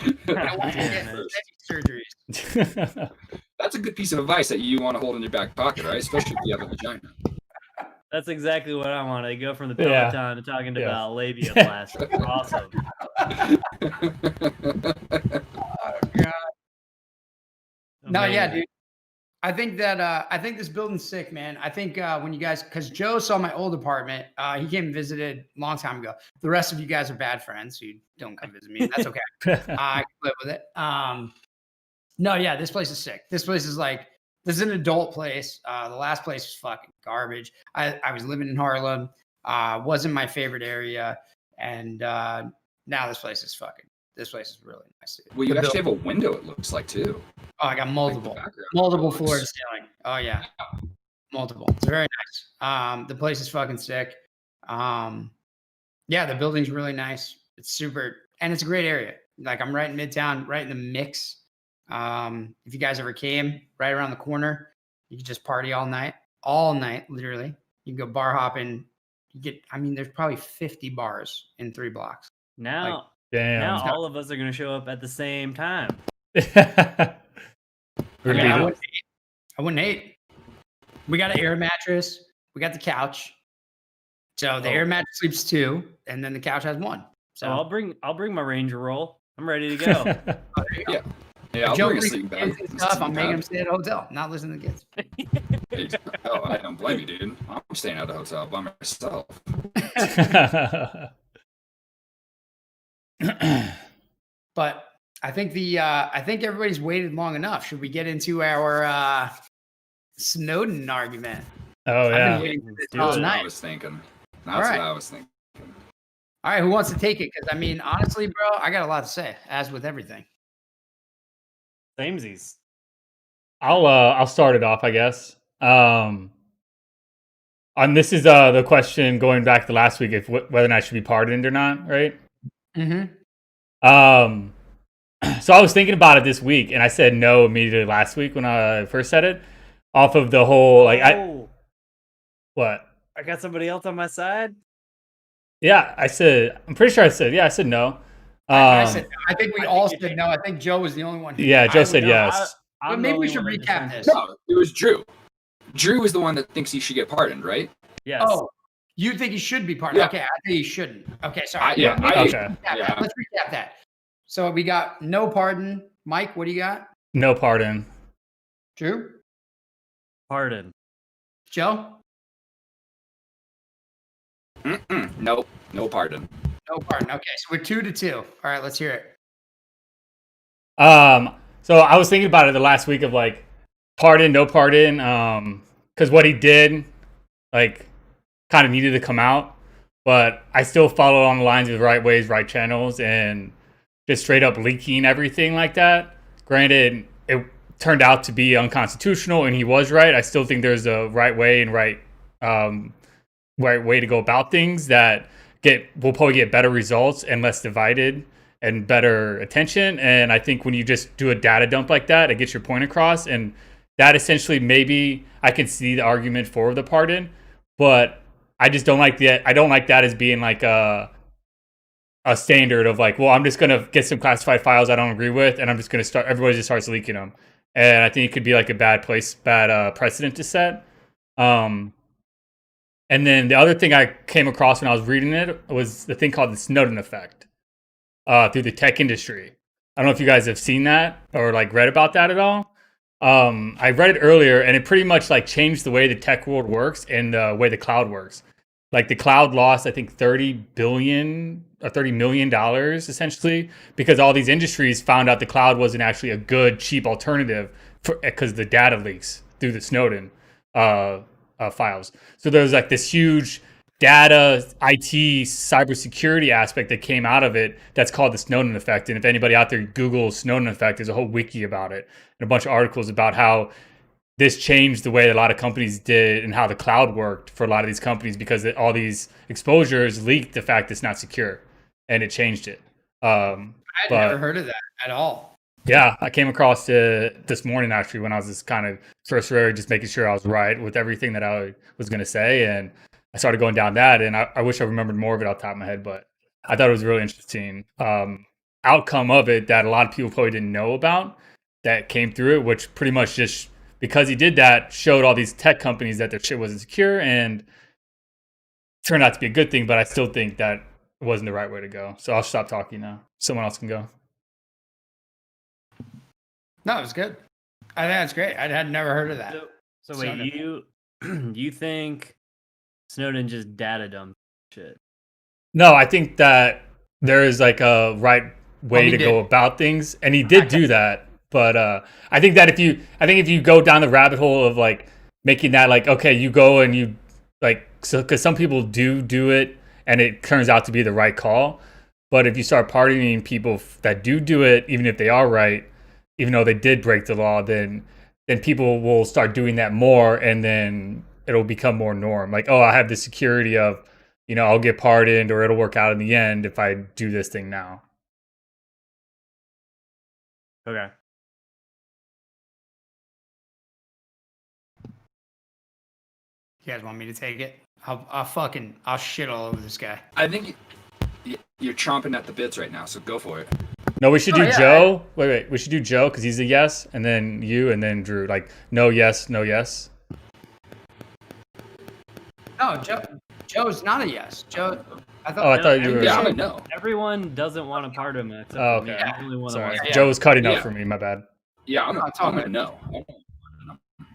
You don't want to get Man. surgeries. That's a good piece of advice that you want to hold in your back pocket, right? Especially if you have a vagina. That's exactly what I want to go from the Yeah. Peloton to talking Yeah. about labia plastic. Awesome. Oh, God. No, yeah, Amazing. dude. I think that I think this building's sick, man. I think when you guys, because Joe saw my old apartment, he came and visited a long time ago. The rest of you guys are bad friends, so you don't come visit me. That's okay. I can live with it. No, yeah, this place is sick. This place is like, this is an adult place. The last place was fucking garbage. I was living in Harlem. Wasn't my favorite area, and now this place is really nice. Dude. Well, you The actually have building- a window, it looks like, too. Oh, I got multiple, Like the background multiple looks- floor to ceiling. Oh yeah, multiple. It's very nice. The place is fucking sick. Yeah, the building's really nice. It's super, and it's a great area. Like I'm right in Midtown, right in the mix. If you guys ever came, right around the corner, you could just party all night, literally. You can go bar hopping. There's probably 50 bars in 3 blocks. Now, Damn. now all of us are going to show up at the same time. I Yeah. wouldn't hate. We got an air mattress. We got the couch. So the air mattress sleeps 2, and then the couch has 1. So So I'll bring my Ranger roll. I'm ready to go. Yeah, I'll Joe bring a brings sleeping kids bag. and stuff. I'm making them stay at a hotel, not listening to the kids. Oh, I don't blame you, dude. I'm staying at a hotel by myself. But I think I think everybody's waited long enough. Should we get into our Snowden argument? Oh I've been yeah. waiting for this do all That's it. what I night. was thinking. All That's right. what I was thinking. All right, who wants to take it? Because honestly, bro, I got a lot to say, as with everything. Samesies. I'll start it off, I guess. And this is the question going back to last week, if whether or not I should be pardoned or not, right? Mm-hmm. So I was thinking about it this week, and I said no immediately last week when I first said it, off of the whole what? I got somebody else on my side. Yeah, I'm pretty sure I said no. I think we I all think you said no. I think Joe was the only one. Who Yeah, Joe I- said no, yes. But I'm maybe the we only should one that recap just- this. No, it was Drew. Drew is the one that thinks he should get pardoned, right? Yes. Oh, you think he should be pardoned? Yeah. Okay, I think he shouldn't. Okay, sorry. Yeah, Maybe I- we should Okay. recap that. Yeah. Let's recap that. So we got no pardon. Mike, what do you got? No pardon. Drew? Pardon. Joe? Nope, no pardon. No pardon. Okay, so we're 2-2. All right, let's hear it. So I was thinking about it the last week of like pardon, no pardon, because what he did, like, kind of needed to come out, but I still followed on the lines of right ways, right channels, and just straight up leaking everything like that. Granted, it turned out to be unconstitutional, and he was right. I still think there's a right way and right way to go about things that will probably get better results and less divided and better attention. And I think when you just do a data dump like that, it gets your point across. And that essentially, maybe I can see the argument for the pardon, but I just don't like I don't like that as being like a standard of like, well, I'm just going to get some classified files I don't agree with, and I'm just going to everybody just starts leaking them. And I think it could be like a bad precedent to set. And then the other thing I came across when I was reading it was the thing called the Snowden effect through the tech industry. I don't know if you guys have seen that or like read about that at all. I read it earlier, and it pretty much like changed the way the tech world works and the way the cloud works. like the cloud lost, I think, $30 million essentially, because all these industries found out the cloud wasn't actually a good, cheap alternative because the data leaks through the Snowden files. So there's like this huge data, IT, cybersecurity aspect that came out of it that's called the Snowden effect. And if anybody out there Googles Snowden effect, there's a whole wiki about it and a bunch of articles about how this changed the way a lot of companies did and how the cloud worked for a lot of these companies, because all these exposures leaked the fact it's not secure, and it changed it. I had never heard of that at all. Yeah, I came across it this morning actually when I was just kind of cursory, just making sure I was right with everything that I was going to say, and I started going down that, and I wish I remembered more of it off the top of my head, but I thought it was really interesting outcome of it that a lot of people probably didn't know about that came through it, which pretty much just because he did that showed all these tech companies that their shit wasn't secure, and turned out to be a good thing. But I still think that wasn't the right way to go. So I'll stop talking now. Someone else can go. No, it was good. I think that's great. I had never heard of that. So wait, you think Snowden just data dumped shit? No, I think that there is like a right way to go about things, and he did do that. But I think that if you go down the rabbit hole of like making that like, okay, you go and you like, so because some people do it and it turns out to be the right call, but if you start pardoning people that do it, even if they are right, even though they did break the law, then people will start doing that more, and then it'll become more norm. Like, oh, I have the security of, I'll get pardoned, or it'll work out in the end if I do this thing now. Okay. You guys want me to take it? I'll shit all over this guy. I think you're chomping at the bits right now, so go for it. No, we should do Joe. Wait. We should do Joe because he's a yes, and then you, and then Drew. Like, no, yes, no, yes. No, Joe's not a yes. Joe. I thought you were. Yeah, I'm a no. Everyone doesn't want to pardon him. Oh, okay. Sorry. Joe was cutting out for me. My bad. Yeah, I'm a no.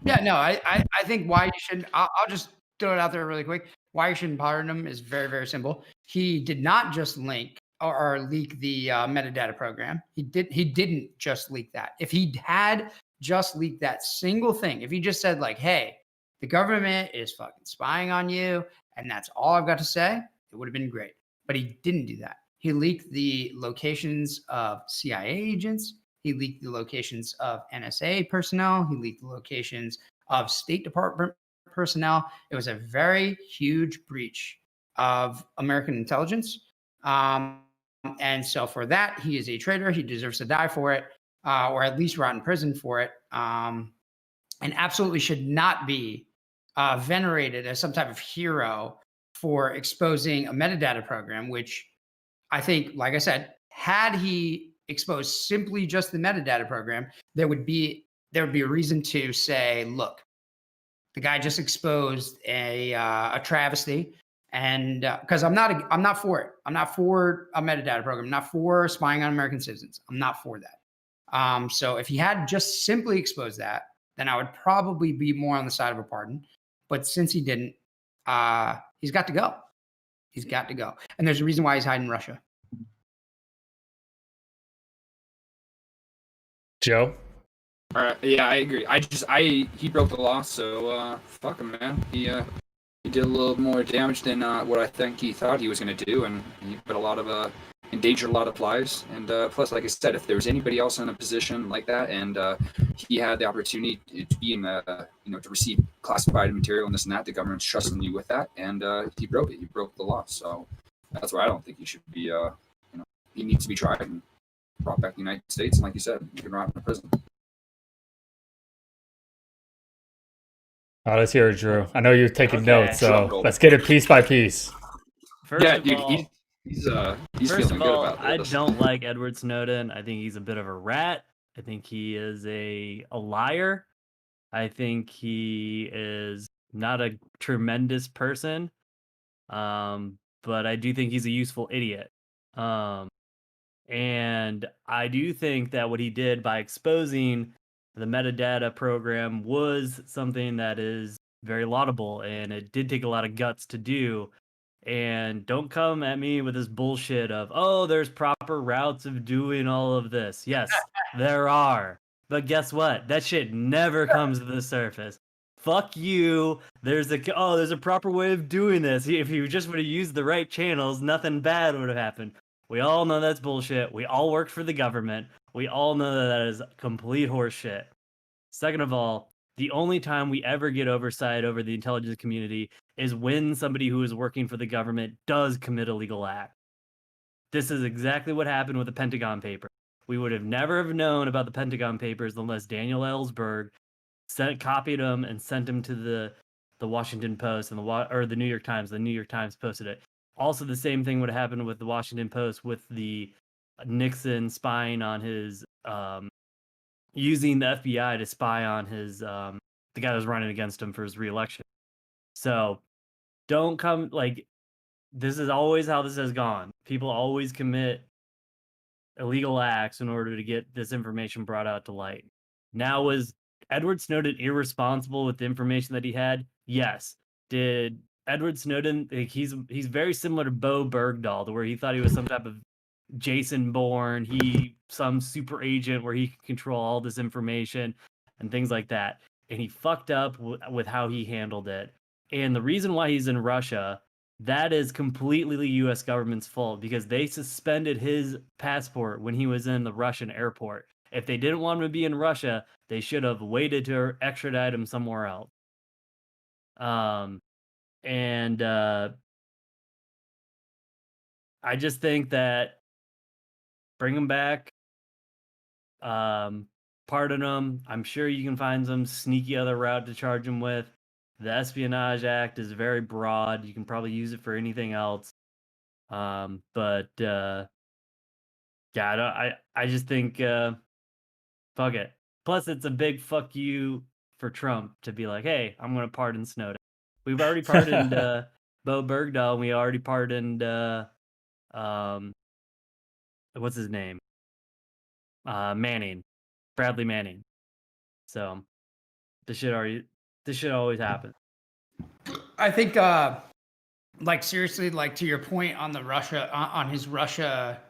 Yeah, no. I think why you shouldn't. I'll just throw it out there really quick. Why you shouldn't pardon him is very, very simple. He did not just link or leak the metadata program. He didn't just leak that. If he had just leaked that single thing, if he just said like, "Hey, the government is fucking spying on you," and that's all I've got to say, it would have been great. But he didn't do that. He leaked the locations of CIA agents. He leaked the locations of NSA personnel. He leaked the locations of State Department personnel. It was a very huge breach of American intelligence. And so for that, he is a traitor. He deserves to die for it, or at least rot in prison for it, and absolutely should not be venerated as some type of hero for exposing a metadata program, which I think, like I said, had he exposed simply just the metadata program, there would be a reason to say, look, the guy just exposed a travesty. And because I'm not for it. I'm not for a metadata program. I'm not for spying on American citizens. I'm not for that. So if he had just simply exposed that, then I would probably be more on the side of a pardon. But since he didn't, he's got to go. He's got to go. And there's a reason why he's hiding in Russia. Joe? Yeah, I agree. He broke the law, so fuck him, man. He did a little more damage than what I think he thought he was going to do, and he put endangered a lot of lives. And plus, like I said, if there was anybody else in a position like that, and he had the opportunity to be in to receive classified material and this and that, the government's trusting you with that, and he broke it. He broke the law. So that's why I don't think he should be. He needs to be tried and brought back to the United States, and like you said, you can rot in prison. Let's hear it, Drew. I know you're taking notes, so let's get it piece by piece. He's feeling good about this. I don't like Edward Snowden. I think he's a bit of a rat. I think he is a liar. I think he is not a tremendous person. But I do think he's a useful idiot. And I do think that what he did by exposing the metadata program was something that is very laudable, and it did take a lot of guts to do. And don't come at me with this bullshit of, oh, there's proper routes of doing all of this. Yes, there are. But guess what? That shit never comes to the surface. Fuck you. There's a proper way of doing this. If you just would have used the right channels, nothing bad would have happened. We all know that's bullshit. We all worked for the government. We all know that is complete horseshit. Second of all, the only time we ever get oversight over the intelligence community is when somebody who is working for the government does commit a legal act. This is exactly what happened with the Pentagon Papers. We would have never have known about the Pentagon Papers unless Daniel Ellsberg copied them and sent them to the Washington Post and the New York Times. The New York Times posted it. Also, the same thing would have happened with the Washington Post with the Nixon spying on his using the FBI to spy on his the guy that was running against him for his reelection. So don't come this is always how this has gone. People always commit illegal acts in order to get this information brought out to light. Now, was Edward Snowden irresponsible with the information that he had? Yes. Did Edward Snowden, he's very similar to Bo Bergdahl, to where he thought he was some type of Jason Bourne, some super agent where he could control all this information and things like that. And he fucked up with how he handled it. And the reason why he's in Russia, that is completely the U.S. government's fault, because they suspended his passport when he was in the Russian airport. If they didn't want him to be in Russia, they should have waited to extradite him somewhere else. I just think that bring him back, pardon him. I'm sure you can find some sneaky other route to charge him with. The Espionage Act is very broad. You can probably use it for anything else. I just think, fuck it. Plus, it's a big fuck you for Trump to be like, hey, I'm going to pardon Snowden. We've already pardoned Bo Bergdahl, and we already pardoned, what's his name? Manning. Bradley Manning. So, this shit always happens. I think, seriously, to your point on the Russia, on his Russia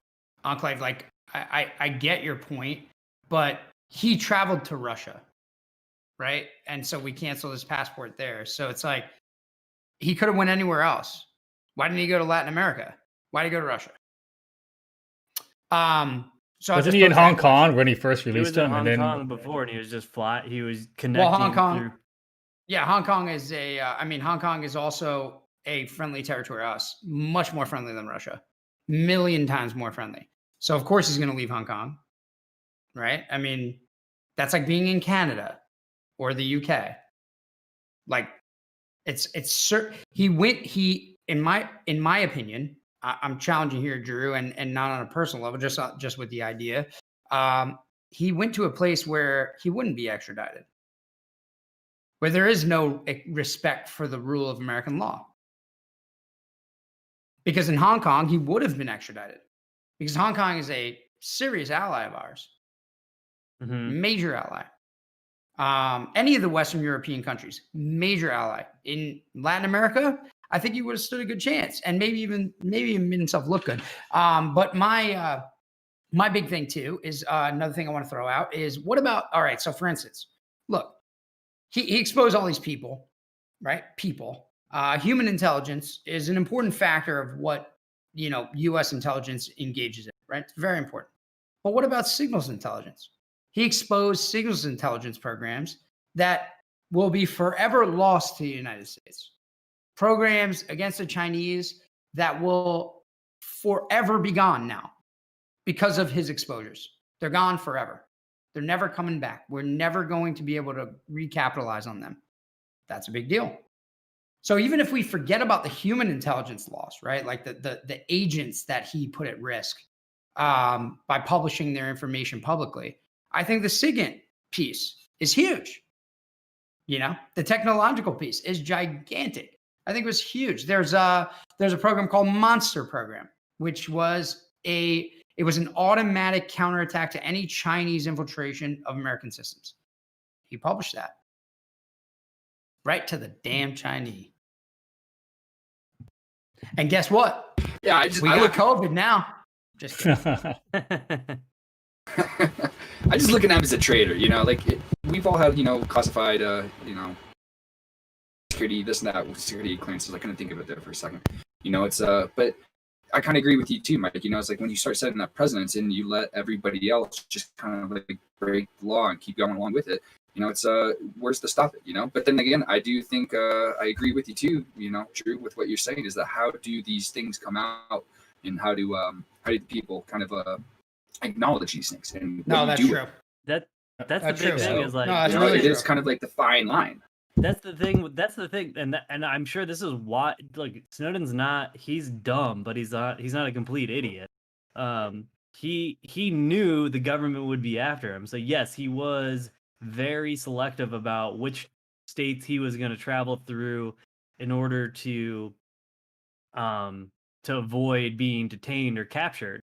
enclave, I get your point, but he traveled to Russia, right? And so we canceled his passport there. So it's like, he could have went anywhere else. Why didn't he go to Latin America? Why did he go to Russia? So wasn't he in Hong Kong when he first released him? He was in Hong Kong before, and he was just flat. He was connecting. Well, Hong Kong. Yeah, Hong Kong is Hong Kong is also a friendly territory to us, much more friendly than Russia, million times more friendly. So of course he's going to leave Hong Kong, right? I mean, that's like being in Canada or the UK. Like, it's in my opinion, I'm challenging here, Drew, and not on a personal level, just with the idea. He went to a place where he wouldn't be extradited, where there is no respect for the rule of American law. Because in Hong Kong, he would have been extradited, because Hong Kong is a serious ally of ours, major ally. Any of the Western European countries, major ally. In Latin America, I think he would have stood a good chance, and maybe even made himself look good. But my big thing too is another thing I want to throw out is, what about, all right, so for instance, look, he exposed all these people, right? Human intelligence is an important factor of what, U.S. intelligence engages in, right? It's very important. But what about signals intelligence? He exposed signals intelligence programs that will be forever lost to the United States. Programs against the Chinese that will forever be gone now because of his exposures. They're gone forever. They're never coming back. We're never going to be able to recapitalize on them. That's a big deal. So even if we forget about the human intelligence loss, right? Like the agents that he put at risk by publishing their information publicly, I think the SIGINT piece is huge. The technological piece is gigantic. I think it was huge. There's a program called Monster Program, which was an automatic counterattack to any Chinese infiltration of American systems. He published that right to the damn Chinese. And guess what? Yeah, we got COVID now. Just kidding. I just look at him as a traitor, you know, like we've all had, you know, classified, you know, security, this and that, security clearances. I couldn't think of it there for a second. You know, it's but I kind of agree with you too, Mike. You know, it's like when you start setting up precedents and you let everybody else just kind of like break the law and keep going along with it. You know, it's where's to stop it? You know, but then again, I do think I agree with you too. You know, Drew, with what you're saying is that how do these things come out, and how do people kind of acknowledge these things? And no, that's true. That's the big thing. Is like, no, you know, really it is kind of like the fine line. That's the thing, and I'm sure this is why. Like, Snowden's not. He's dumb, but he's not a complete idiot. He knew the government would be after him. So yes, he was very selective about which states he was going to travel through in order to avoid being detained or captured.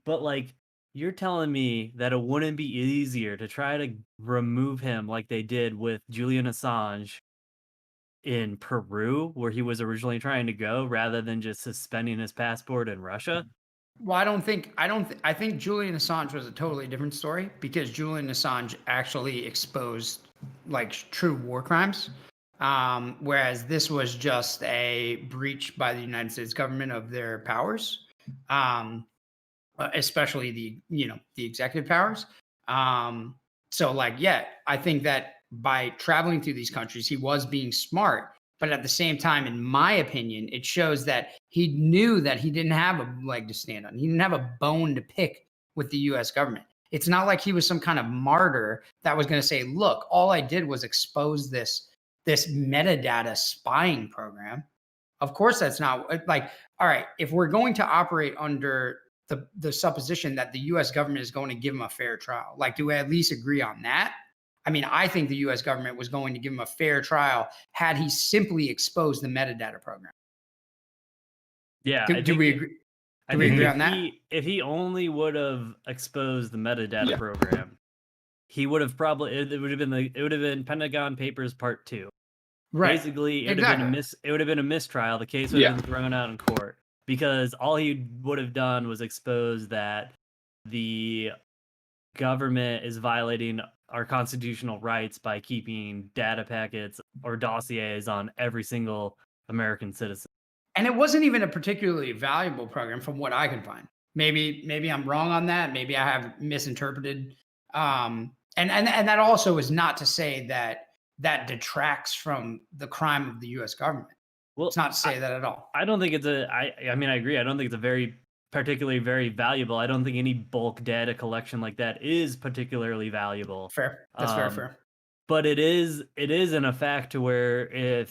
But like, you're telling me that it wouldn't be easier to try to remove him like they did with Julian Assange in Peru, where he was originally trying to go, rather than just suspending his passport in Russia? Well, I think Julian Assange was a totally different story, because Julian Assange actually exposed like true war crimes. Whereas this was just a breach by the United States government of their powers. Especially the executive powers. So like, yeah, I think that by traveling through these countries, he was being smart. But at the same time, in my opinion, it shows that he knew that he didn't have a leg to stand on. He didn't have a bone to pick with the US government. It's not like he was some kind of martyr that was going to say, look, all I did was expose this metadata spying program. Of course, that's not like, all right, if we're going to operate under the supposition that the US government is going to give him a fair trial, like, do we at least agree on that? I mean, I think the US government was going to give him a fair trial had he simply exposed the metadata program. Yeah. Do we agree? Do we agree on that? If he only would have exposed the metadata program, he would have probably, it would have been Pentagon Papers Part 2. Right. Basically, it would have been a mistrial. The case would have been thrown out in court, because all he would have done was expose that the government is violating our constitutional rights by keeping data packets or dossiers on every single American citizen. And it wasn't even a particularly valuable program from what I can find. Maybe I'm wrong on that. Maybe I have misinterpreted. And that also is not to say that detracts from the crime of the US government. Well, it's not to say that at all. I don't think it's I mean, I agree. I don't think it's a very valuable. I don't think any bulk data collection like that is particularly valuable. Fair. That's fair. But it is in a fact to where it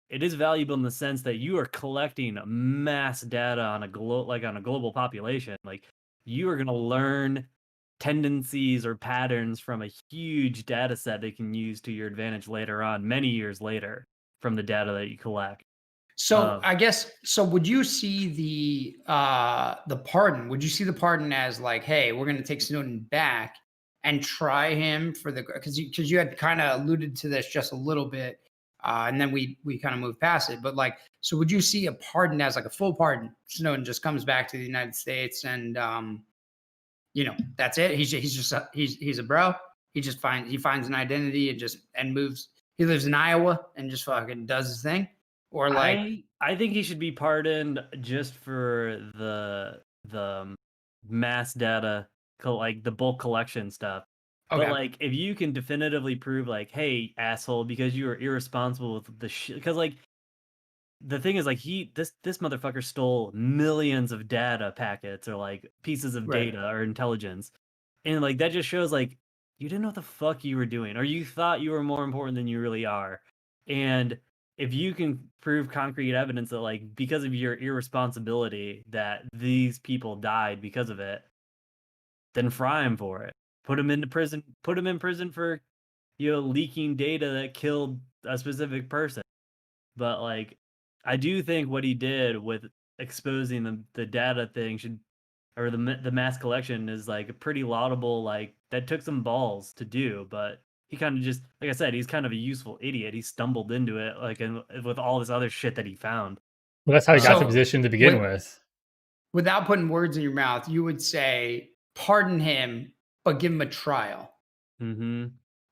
is valuable in the sense that you are collecting mass data on a global population. Like, you are going to learn tendencies or patterns from a huge data set that you can use to your advantage later on, many years later, from the data that you collect. So I guess, would you see the pardon? Would you see the pardon as like, hey, we're going to take Snowden back and try him for because you had kind of alluded to this just a little bit, and then we kind of moved past it. But like, so would you see a pardon as like a full pardon? Snowden just comes back to the United States, and that's it. He's a bro. He finds an identity and moves. He lives in Iowa and just fucking does his thing. Or like, I think he should be pardoned just for the mass data, like the bulk collection stuff. Okay. But like, if you can definitively prove, like, hey, asshole, because you were irresponsible with the shit, because like, the thing is, like, this motherfucker stole millions of data packets or like pieces of data or intelligence, and like, that just shows like you didn't know what the fuck you were doing, or you thought you were more important than you really are. And if you can prove concrete evidence that, like, because of your irresponsibility that these people died because of it, then fry him for it. Put him in prison for, leaking data that killed a specific person. But like, I do think what he did with exposing the data thing or the mass collection is like a pretty laudable, like, that took some balls to do, but he kind of just, like I said, he's kind of a useful idiot. He stumbled into it, like, with all this other shit that he found. Well, that's how he got the So, position to begin with- with. Without putting words in your mouth, you would say pardon him, but give him a trial. Mm-hmm.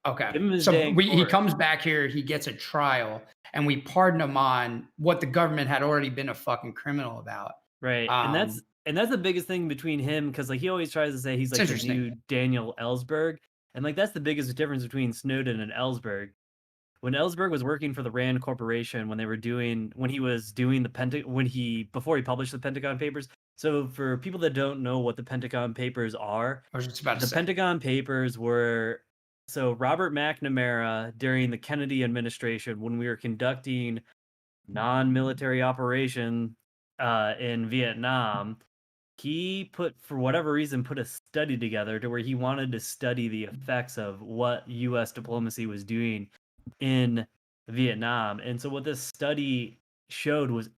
Okay. Give him his So day in he court. comes back here, he gets a trial, and we pardon him on what the government had already been a fucking criminal about. Right. And that's the biggest thing between him, because like he always tries to say he's like the new Daniel Ellsberg. And like that's the biggest difference between Snowden and Ellsberg. When Ellsberg was working for the Rand Corporation, when he was doing the before he published the Pentagon Papers. So for people that don't know what the Pentagon Papers are, I was just about to the say. Pentagon Papers were so Robert McNamara during the Kennedy administration, when we were conducting non-military operation in Vietnam, he for whatever reason put a study together to where he wanted to study the effects of what U.S. diplomacy was doing in Vietnam. And so what this study showed was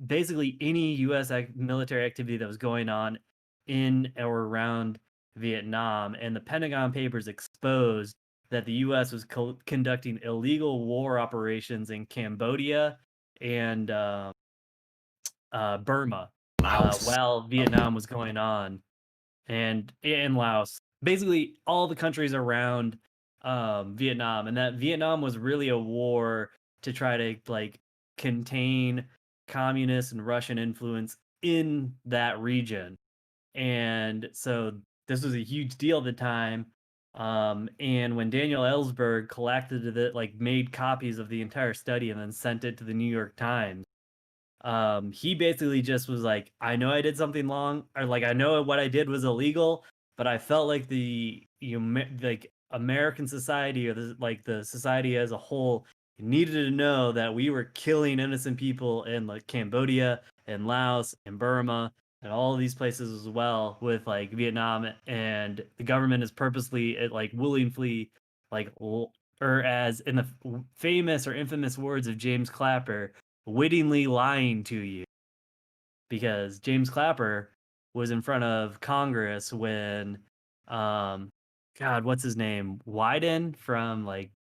basically any U.S. military activity that was going on in or around Vietnam, and the Pentagon Papers exposed that the U.S. was conducting illegal war operations in Cambodia and Burma while Vietnam was going on, and in Laos, basically all the countries around Vietnam, and that Vietnam was really a war to try to like contain communist and Russian influence in that region. And so this was a huge deal at the time. And when Daniel Ellsberg collected it, like made copies of the entire study and then sent it to the New York Times, he basically just was like, I know I did something wrong, or like I know what I did was illegal, but I felt like like American society, or the society as a whole, needed to know that we were killing innocent people in like Cambodia and Laos and Burma and all of these places as well with like Vietnam, and the government is purposely like willingly like or as in the famous or infamous words of James Clapper, wittingly lying to you. Because James Clapper was in front of Congress when God, what's his name? Wyden from like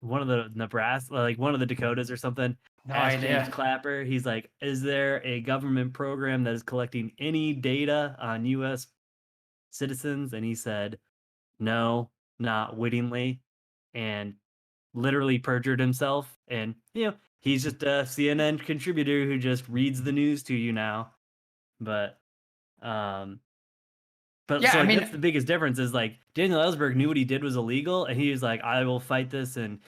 one of the Nebraska, like one of the Dakotas or something, asked James Clapper, he's like, is there a government program that is collecting any data on US citizens? And he said, no, not wittingly, and literally perjured himself. And he's just a CNN contributor who just reads the news to you now. But Yeah, so I like, mean, that's the biggest difference is like Daniel Ellsberg knew what he did was illegal, and he was like, I will fight this in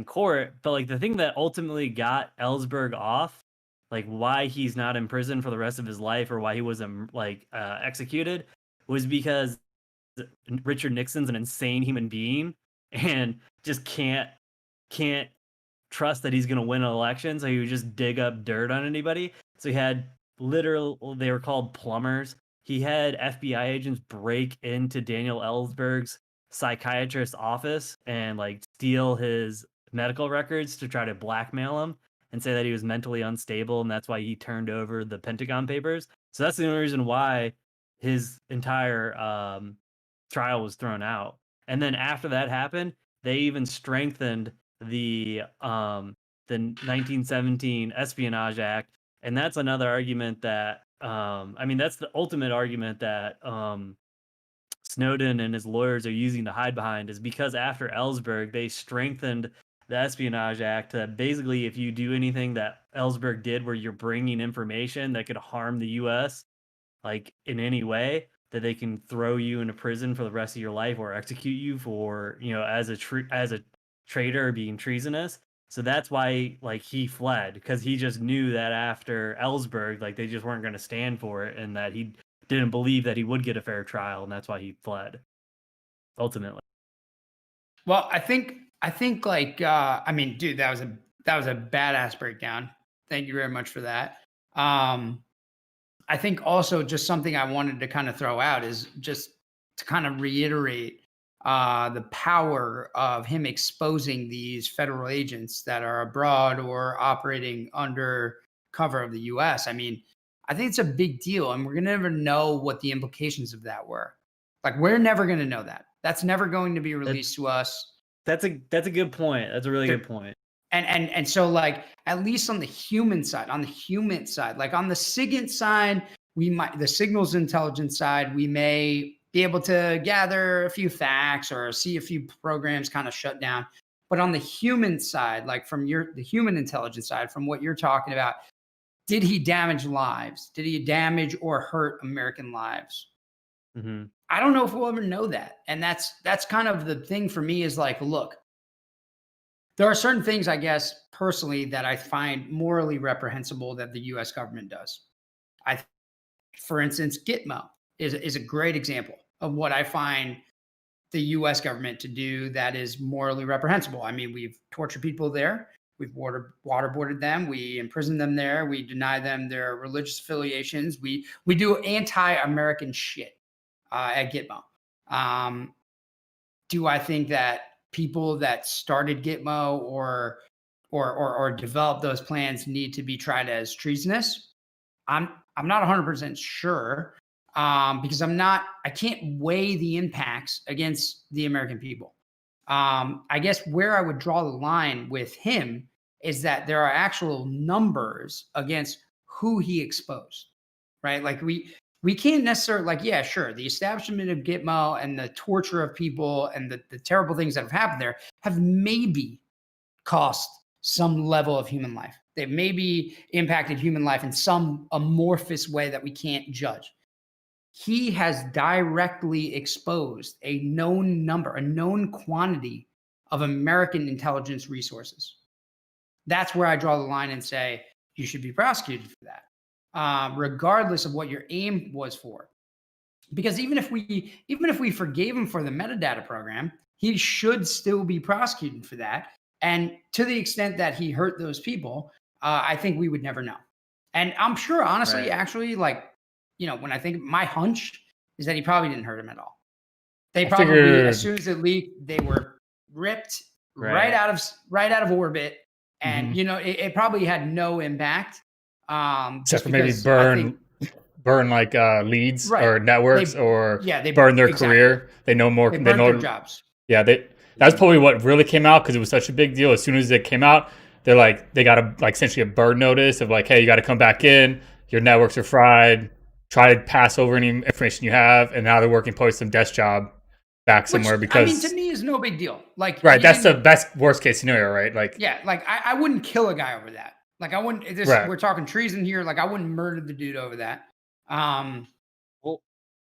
court. But like the thing that ultimately got Ellsberg off, like why he's not in prison for the rest of his life, or why he wasn't like executed, was because Richard Nixon's an insane human being and just can't trust that he's going to win an election, so he would just dig up dirt on anybody. So he had they were called plumbers. He had FBI agents break into Daniel Ellsberg's psychiatrist's office and like steal his medical records to try to blackmail him and say that he was mentally unstable, and that's why he turned over the Pentagon Papers. So that's the only reason why his entire trial was thrown out. And then after that happened, they even strengthened the 1917 Espionage Act, and that's another argument that I mean that's the ultimate argument that Snowden and his lawyers are using to hide behind, is because after Ellsberg they strengthened the Espionage Act that basically if you do anything that Ellsberg did where you're bringing information that could harm the US like in any way, that they can throw you into prison for the rest of your life or execute you for as a traitor being treasonous. So that's why like he fled, because he just knew that after Ellsberg, like they just weren't going to stand for it, and that he didn't believe that he would get a fair trial, and that's why he fled ultimately. Well, I think like I mean, dude, that was a badass breakdown. Thank you very much for that. I think also just something I wanted to kind of throw out is just to kind of reiterate the power of him exposing these federal agents that are abroad or operating under cover of the U.S. I mean, I think it's a big deal, and we're gonna never know what the implications of that were. Like, we're never gonna know that. That's never going to be released to us. That's a good point. That's a really good point. And so like at least on the human side, like on the SIGINT side, the signals intelligence side, we may be able to gather a few facts or see a few programs kind of shut down. But on the human side, like from the human intelligence side, from what you're talking about, did he damage lives? Did he damage or hurt American lives? Mm-hmm. I don't know if we'll ever know that. And that's kind of the thing for me is like, look, there are certain things, I guess, personally, that I find morally reprehensible that the U.S. government does. For instance, Gitmo is a great example of what I find the U.S. government to do that is morally reprehensible. I mean, we've tortured people there. We've waterboarded them. We imprison them there. We deny them their religious affiliations. We do anti-American shit at Gitmo. Do I think that people that started Gitmo or developed those plans need to be tried as treasonous? I'm not 100% sure because I can't weigh the impacts against the American people. I guess where I would draw the line with him is that there are actual numbers against who he exposed, right? Like we can't necessarily like, yeah, sure. The establishment of Gitmo and the torture of people and the terrible things that have happened there have maybe cost some level of human life. They maybe impacted human life in some amorphous way that we can't judge. He has directly exposed a known number, a known quantity of American intelligence resources. That's where I draw the line and say you should be prosecuted for that, regardless of what your aim was for. Because even if we forgave him for the metadata program, he should still be prosecuted for that. And to the extent that he hurt those people, I think we would never know. And I'm sure, honestly, Right. actually, like, when I think my hunch is that he probably didn't hurt him at all. They probably, as soon as it leaked, they were ripped right out of orbit. And, it probably had no impact. Except for maybe burn like leads or networks they burn their career. They know more. They know their jobs. Yeah, that's probably what really came out because it was such a big deal. As soon as it came out, they're like, they got essentially a bird notice of like, hey, you got to come back in. Your networks are fried. Try to pass over any information you have, and now they're working probably some desk job back somewhere because to me is no big deal. Like, right, that's the best worst case scenario, right? Like, yeah, like I wouldn't kill a guy over that. Like, I wouldn't. We're talking treason here. Like, I wouldn't murder the dude over that. Well,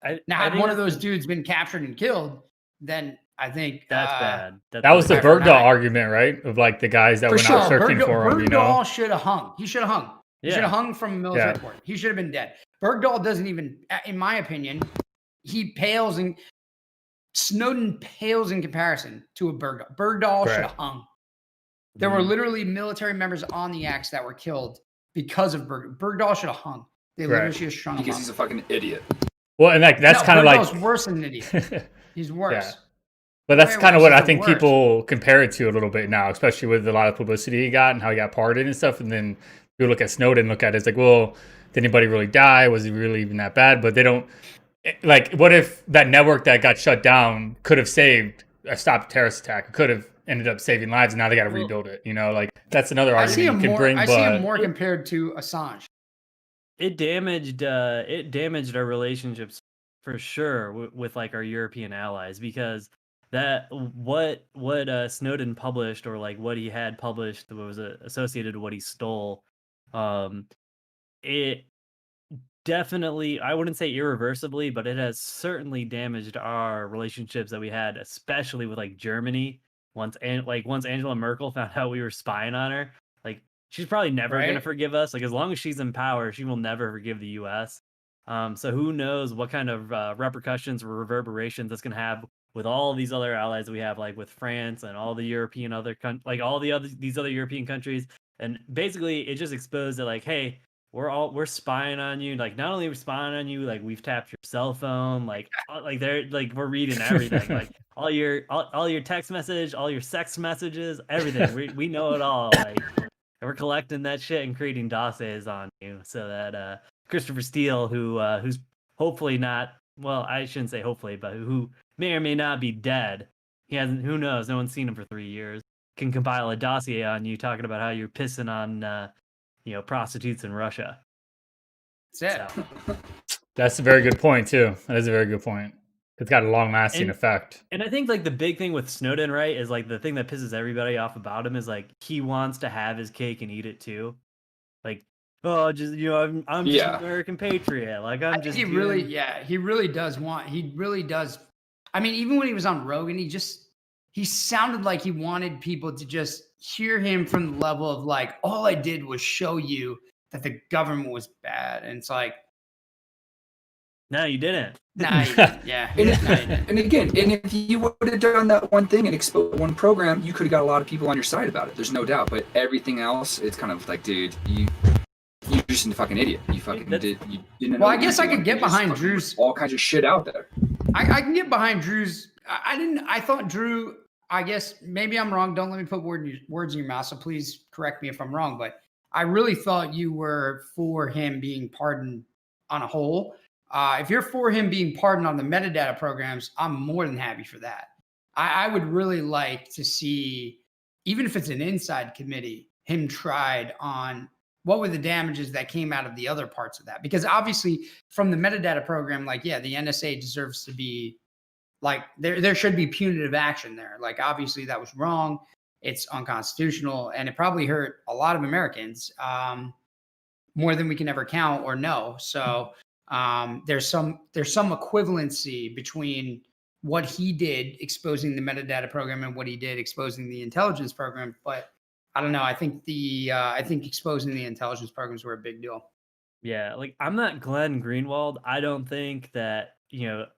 had one of those dudes been captured and killed, then I think that's bad. That was the Bergdahl argument, right? Of like the guys that went out searching for him. Bergdahl should have hung. He should have hung. He should have hung from a military court. He should have been dead. Bergdahl doesn't even, in my opinion, Snowden pales in comparison to a Bergdahl. Bergdahl should have hung. There were literally military members on the X that were killed because of Bergdahl. Bergdahl should have hung. They literally should have strung him because he's a fucking idiot. Well, and that's kind of like Bergdahl's worse than an idiot. He's worse. Yeah. But that's kind of what I think people compare it to a little bit now, especially with a lot of publicity he got and how he got pardoned and stuff. And then you look at Snowden, look at it, it's like, well, did anybody really die? Was he really even that bad? But they don't, like, what if that network that got shut down could have stopped a terrorist attack? It could have ended up saving lives, and now they got to rebuild it. Like, that's another argument you can bring. I see him more compared to Assange. It damaged our relationships for sure with like our European allies, because that what Snowden published, or like what he had published that was associated with what he stole, it definitely, I wouldn't say irreversibly, but it has certainly damaged our relationships that we had, especially with like Germany. Once Angela Merkel found out we were spying on her, like, she's probably never going to forgive us. Like, as long as she's in power, she will never forgive the U.S. So who knows what kind of repercussions or reverberations that's going to have with all these other allies that we have, like with France and all the European these other European countries. And basically, it just exposed that, like, hey, we're spying on you. Like, not only are we spying on you, like, we've tapped your cell phone, like they're like, we're reading everything, like all your text message, all your sex messages, everything. We know it all. Like, and we're collecting that shit and creating dossiers on you, so that Christopher Steele, who's hopefully not, well, I shouldn't say hopefully, but who may or may not be dead. Who knows? No one's seen him for 3 years. can compile a dossier on you talking about how you're pissing on prostitutes in Russia. That's it. So. That's a very good point too. That is a very good point. It's got a long-lasting effect. And I think like the big thing with Snowden, right, is like the thing that pisses everybody off about him is like he wants to have his cake and eat it too. Like, oh, just I'm just an American patriot. Like I'm just he really does want. He really does. I mean, even when he was on Rogan, he sounded like he wanted people to just hear him from the level of like, all I did was show you that the government was bad, and it's like, no, you didn't. No, you didn't. Yeah. And again, if you would have done that one thing and exposed one program, you could have got a lot of people on your side about it. There's no doubt. But everything else, it's kind of like, dude, you're just a fucking idiot. You fucking didn't. Well, I guess I could get behind Drew's. All kinds of shit out there. I can get behind Drew's. I thought Drew. I guess maybe I'm wrong. Don't let me put words in your mouth. So please correct me if I'm wrong. But I really thought you were for him being pardoned on a whole. If you're for him being pardoned on the metadata programs, I'm more than happy for that. I would really like to see, even if it's an inside committee, him tried on what were the damages that came out of the other parts of that. Because obviously from the metadata program, like, yeah, the NSA deserves to be like, there should be punitive action there. Like, obviously that was wrong. It's unconstitutional. And it probably hurt a lot of Americans more than we can ever count or know. So there's some equivalency between what he did exposing the metadata program and what he did exposing the intelligence program. But I don't know. I think exposing the intelligence programs were a big deal. Yeah, like I'm not Glenn Greenwald. I don't think that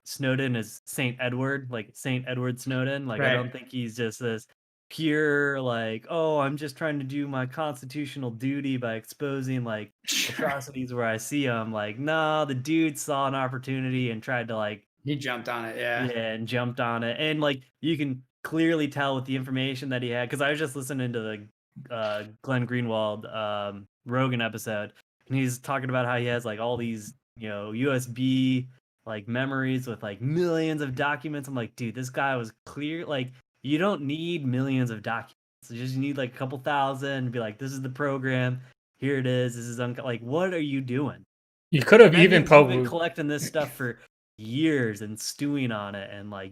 Snowden is Saint Edward, like Saint Edward Snowden. Like, right. I don't think he's just this pure like, oh, I'm just trying to do my constitutional duty by exposing like atrocities where I see them. Like, nah, the dude saw an opportunity and tried to like he jumped on it, and jumped on it, and like you can clearly tell with the information that he had, because I was just listening to the Glenn Greenwald Rogan episode, and he's talking about how he has like all these USB like memories with like millions of documents. I'm like, dude, this guy was clear. Like, you don't need millions of documents. You just need like a couple thousand and be like, this is the program. Here it is. This is like, what are you doing? You could have even probably been collecting this stuff for years and stewing on it. And like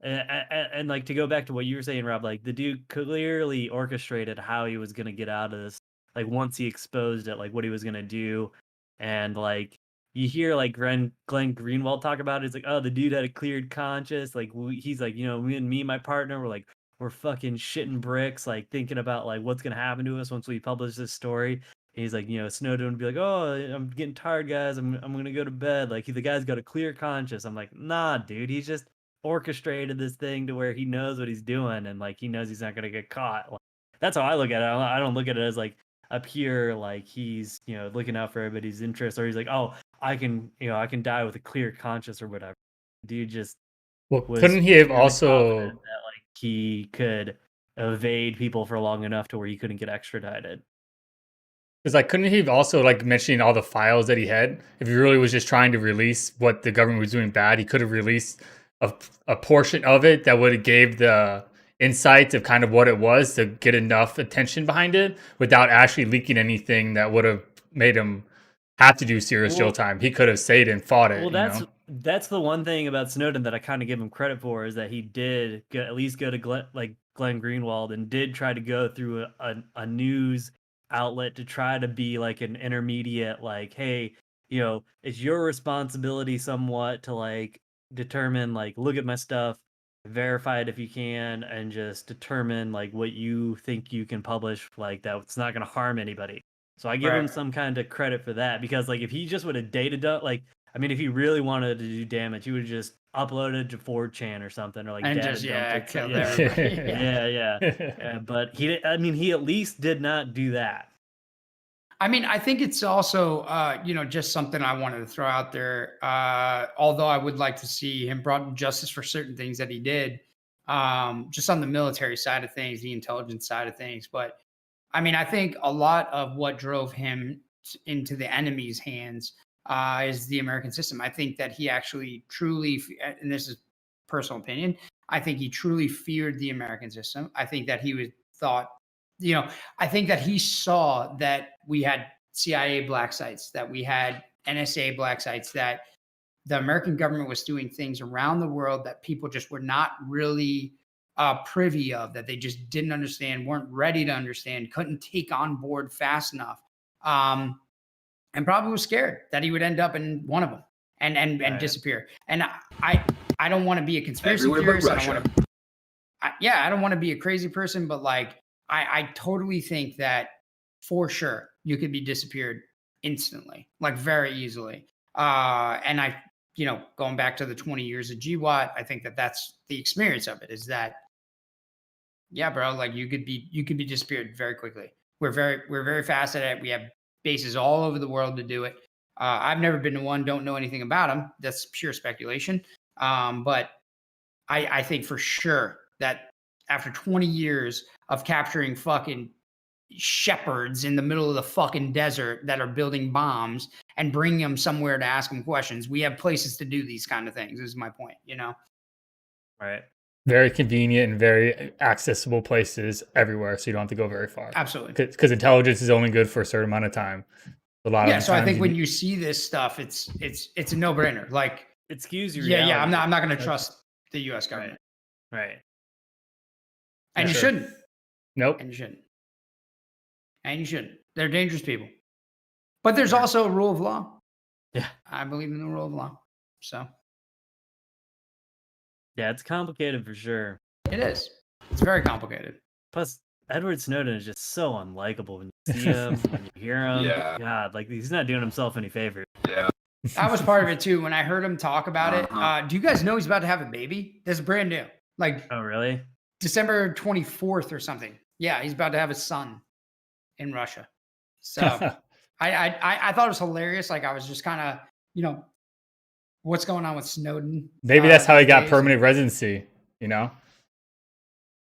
and like to go back to what you were saying, Rob, like the dude clearly orchestrated how he was going to get out of this. Like once he exposed it, like what he was going to do. And like, you hear like Glenn Greenwald talk about it. It's like, oh, the dude had a cleared conscience. Like he's like, me and my partner were like, we're fucking shitting bricks, like thinking about like what's gonna happen to us once we publish this story. And he's like, Snowden would be like, oh, I'm getting tired, guys. I'm gonna go to bed. Like the guy's got a clear conscience. I'm like, nah, dude. He's just orchestrated this thing to where he knows what he's doing, and like he knows he's not gonna get caught. Like, that's how I look at it. I don't look at it as like a pure like he's looking out for everybody's interest, or he's like, oh, I can die with a clear conscience or whatever. Dude just couldn't he have also that like he could evade people for long enough to where he couldn't get extradited? Because like, couldn't he have also like mentioning all the files that he had? If he really was just trying to release what the government was doing bad, he could have released a portion of it that would have gave the insights of kind of what it was to get enough attention behind it without actually leaking anything that would have made him have to do serious jail time. He could have stayed and fought it. Well, that's the one thing about Snowden that I kind of give him credit for, is that he did at least go to Glenn Greenwald and did try to go through a news outlet to try to be like an intermediate, like, hey, it's your responsibility somewhat to like determine, like, look at my stuff, verify it if you can, and just determine like what you think you can publish, like that it's not going to harm anybody. So I give him some kind of credit for that, because like if he just would have data dump, like, I mean, if he really wanted to do damage, he would have just uploaded to 4chan or something, or like and just killed everybody. Yeah. But he at least did not do that. I mean, I think it's also, just something I wanted to throw out there. Although I would like to see him brought to justice for certain things that he did, just on the military side of things, the intelligence side of things. But I mean, I think a lot of what drove him into the enemy's hands is the American system. I think that he actually truly, and this is personal opinion, I think he truly feared the American system. I think that he thought, I think that he saw that we had CIA black sites, that we had NSA black sites, that the American government was doing things around the world that people just were not really privy of, that they just didn't understand, weren't ready to understand, couldn't take on board fast enough, and probably was scared that he would end up in one of them and disappear. And I don't want to be a conspiracy theorist. I don't want to be a crazy person, but like I totally think that for sure you could be disappeared instantly, like very easily. And I, going back to the 20 years of GWAT, I think that that's the experience of it, is that, yeah, bro, like you could be disappeared very quickly. We're very fast at it. We have bases all over the world to do it. I've never been to one, don't know anything about them. That's pure speculation. But I think for sure that after 20 years of capturing fucking shepherds in the middle of the fucking desert that are building bombs and bringing them somewhere to ask them questions, we have places to do these kind of things, is my point, Right. Very convenient and very accessible places everywhere, so you don't have to go very far. Absolutely. Because intelligence is only good for a certain amount of time. So I think when you see this stuff, it's a no-brainer. Like, it skews your reality. I'm not going to trust the U.S. government. Right. And you shouldn't. Nope. And you shouldn't. They're dangerous people. But there's also a rule of law. Yeah. I believe in the rule of law. So. Yeah, it's complicated for sure. It is. It's very complicated. Plus, Edward Snowden is just so unlikable when you see him, when you hear him. Yeah. God, like he's not doing himself any favors. Yeah. That was part of it too. When I heard him talk about it, do you guys know he's about to have a baby? This is brand new. Like, oh really? December 24th or something. Yeah, he's about to have a son in Russia. So I thought it was hilarious. Like, I was just kind of, what's going on with Snowden? Maybe that's how he got permanent residency, No,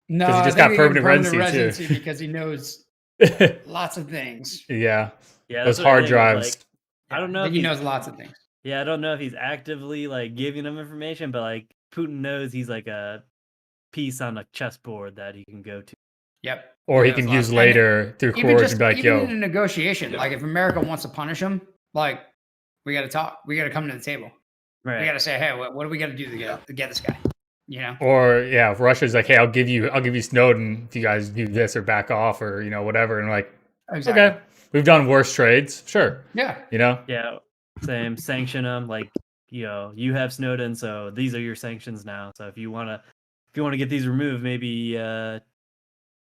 he just got permanent residency because he knows lots of things. Yeah. Yeah. Those hard drives. Like, I don't know if he knows lots of things. Yeah, I don't know if he's actively like giving them information, but like Putin knows he's like a piece on a chessboard that he can go to. Yep. Or he can use later through court and be like, even in a negotiation, like if America wants to punish him, like we got to talk. We got to come to the table. Right. We got to say, hey, what do we got to do to get this guy? Or yeah, if Russia's like, hey, I'll give you Snowden if you guys do this or back off or whatever, and like, exactly. Okay, we've done worse trades, sure. Yeah. Yeah. Same. Sanction them, like you have Snowden, so these are your sanctions now. So if you wanna get these removed, maybe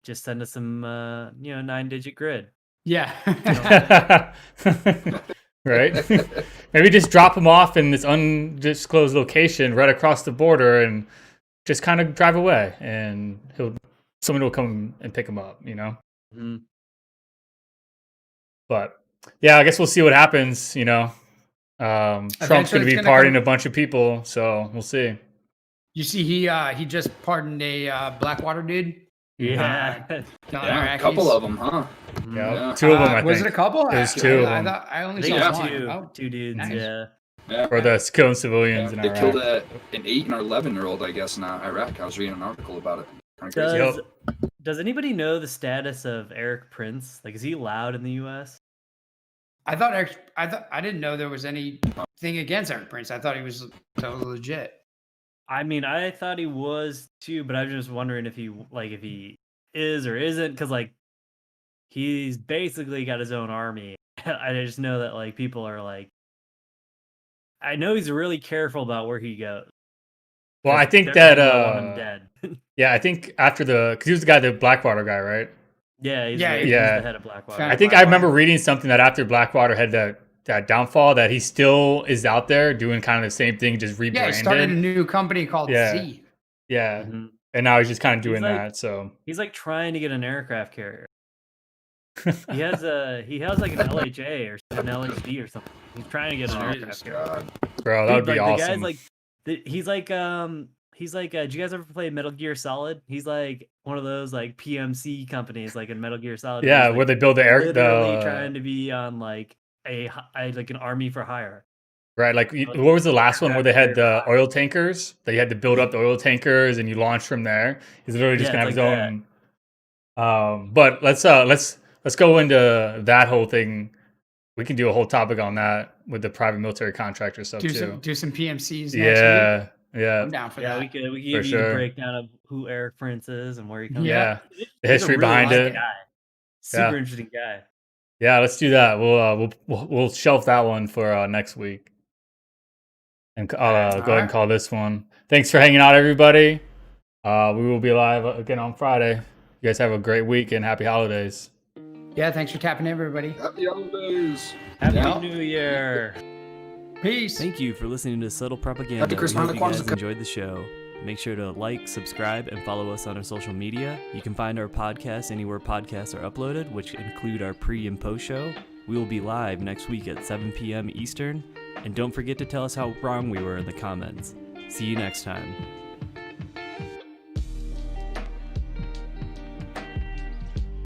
just send us some 9-digit grid. Yeah. Right. Maybe just drop him off in this undisclosed location right across the border and just kind of drive away, and someone will come and pick him up, Mm-hmm. But yeah, I guess we'll see what happens. Trump's going to be pardoning a bunch of people, so we'll see. You see, he just pardoned a Blackwater dude. Yeah, a couple of them, huh? Yeah, 2 of them. I think. Was it a couple? It was 2 of them. I only saw one. Two dudes. Nice. Yeah. For the killing civilians in They Iraq. killed an 8 and 11-year-old, I guess, in Iraq. I was reading an article about it. Kind of crazy. Does anybody know the status of Eric Prince? Like, is he allowed in the U.S.? I didn't know there was anything against Eric Prince. I thought he was totally legit. I mean, I thought he was too, but I was just wondering if he is or isn't, because like he's basically got his own army. I just know that like people are like, I know he's really careful about where he goes. Well, I think that want him dead. Yeah, I think after because he was the Blackwater guy, right? Yeah, he's the head of Blackwater. I think I remember reading something that after Blackwater had that downfall, that he still is out there doing kind of the same thing, just rebranded. Yeah, he started a new company called Z. Yeah, mm-hmm. And now he's just kind of doing that. So he's like trying to get an aircraft carrier. he has like an LHA or an LHD or something. He's trying to get an aircraft carrier. Bro, that would be awesome. The guy's like, he's like, did you guys ever play Metal Gear Solid? He's like one of those like PMC companies, like in Metal Gear Solid. Yeah, where they build the air. Literally trying to be on like an army for hire. Right, like what was the last one where they had the oil tankers? They had to build up the oil tankers, and you launch from there. He's literally just gonna have his own. But let's go into that whole thing. We can do a whole topic on that with the private military contractor stuff too. Do some PMCs. Yeah, next week. yeah. I'm down for that. We could give you a breakdown of who Eric Prince is and where he comes. Yeah, the history behind it. Guy. Super interesting guy. Yeah, let's do that. We'll shelf that one for next week. And go ahead and call this one. Thanks for hanging out, everybody. We will be live again on Friday. You guys have a great week and happy holidays. Yeah, thanks for tapping in, everybody. Happy holidays. Happy New Year. Peace. Thank you for listening to Subtle Propaganda. We hope you guys enjoyed the show. Make sure to like, subscribe, and follow us on our social media. You can find our podcast anywhere podcasts are uploaded, which include our pre and post show. We will be live next week at 7 p.m. Eastern. And don't forget to tell us how wrong we were in the comments. See you next time.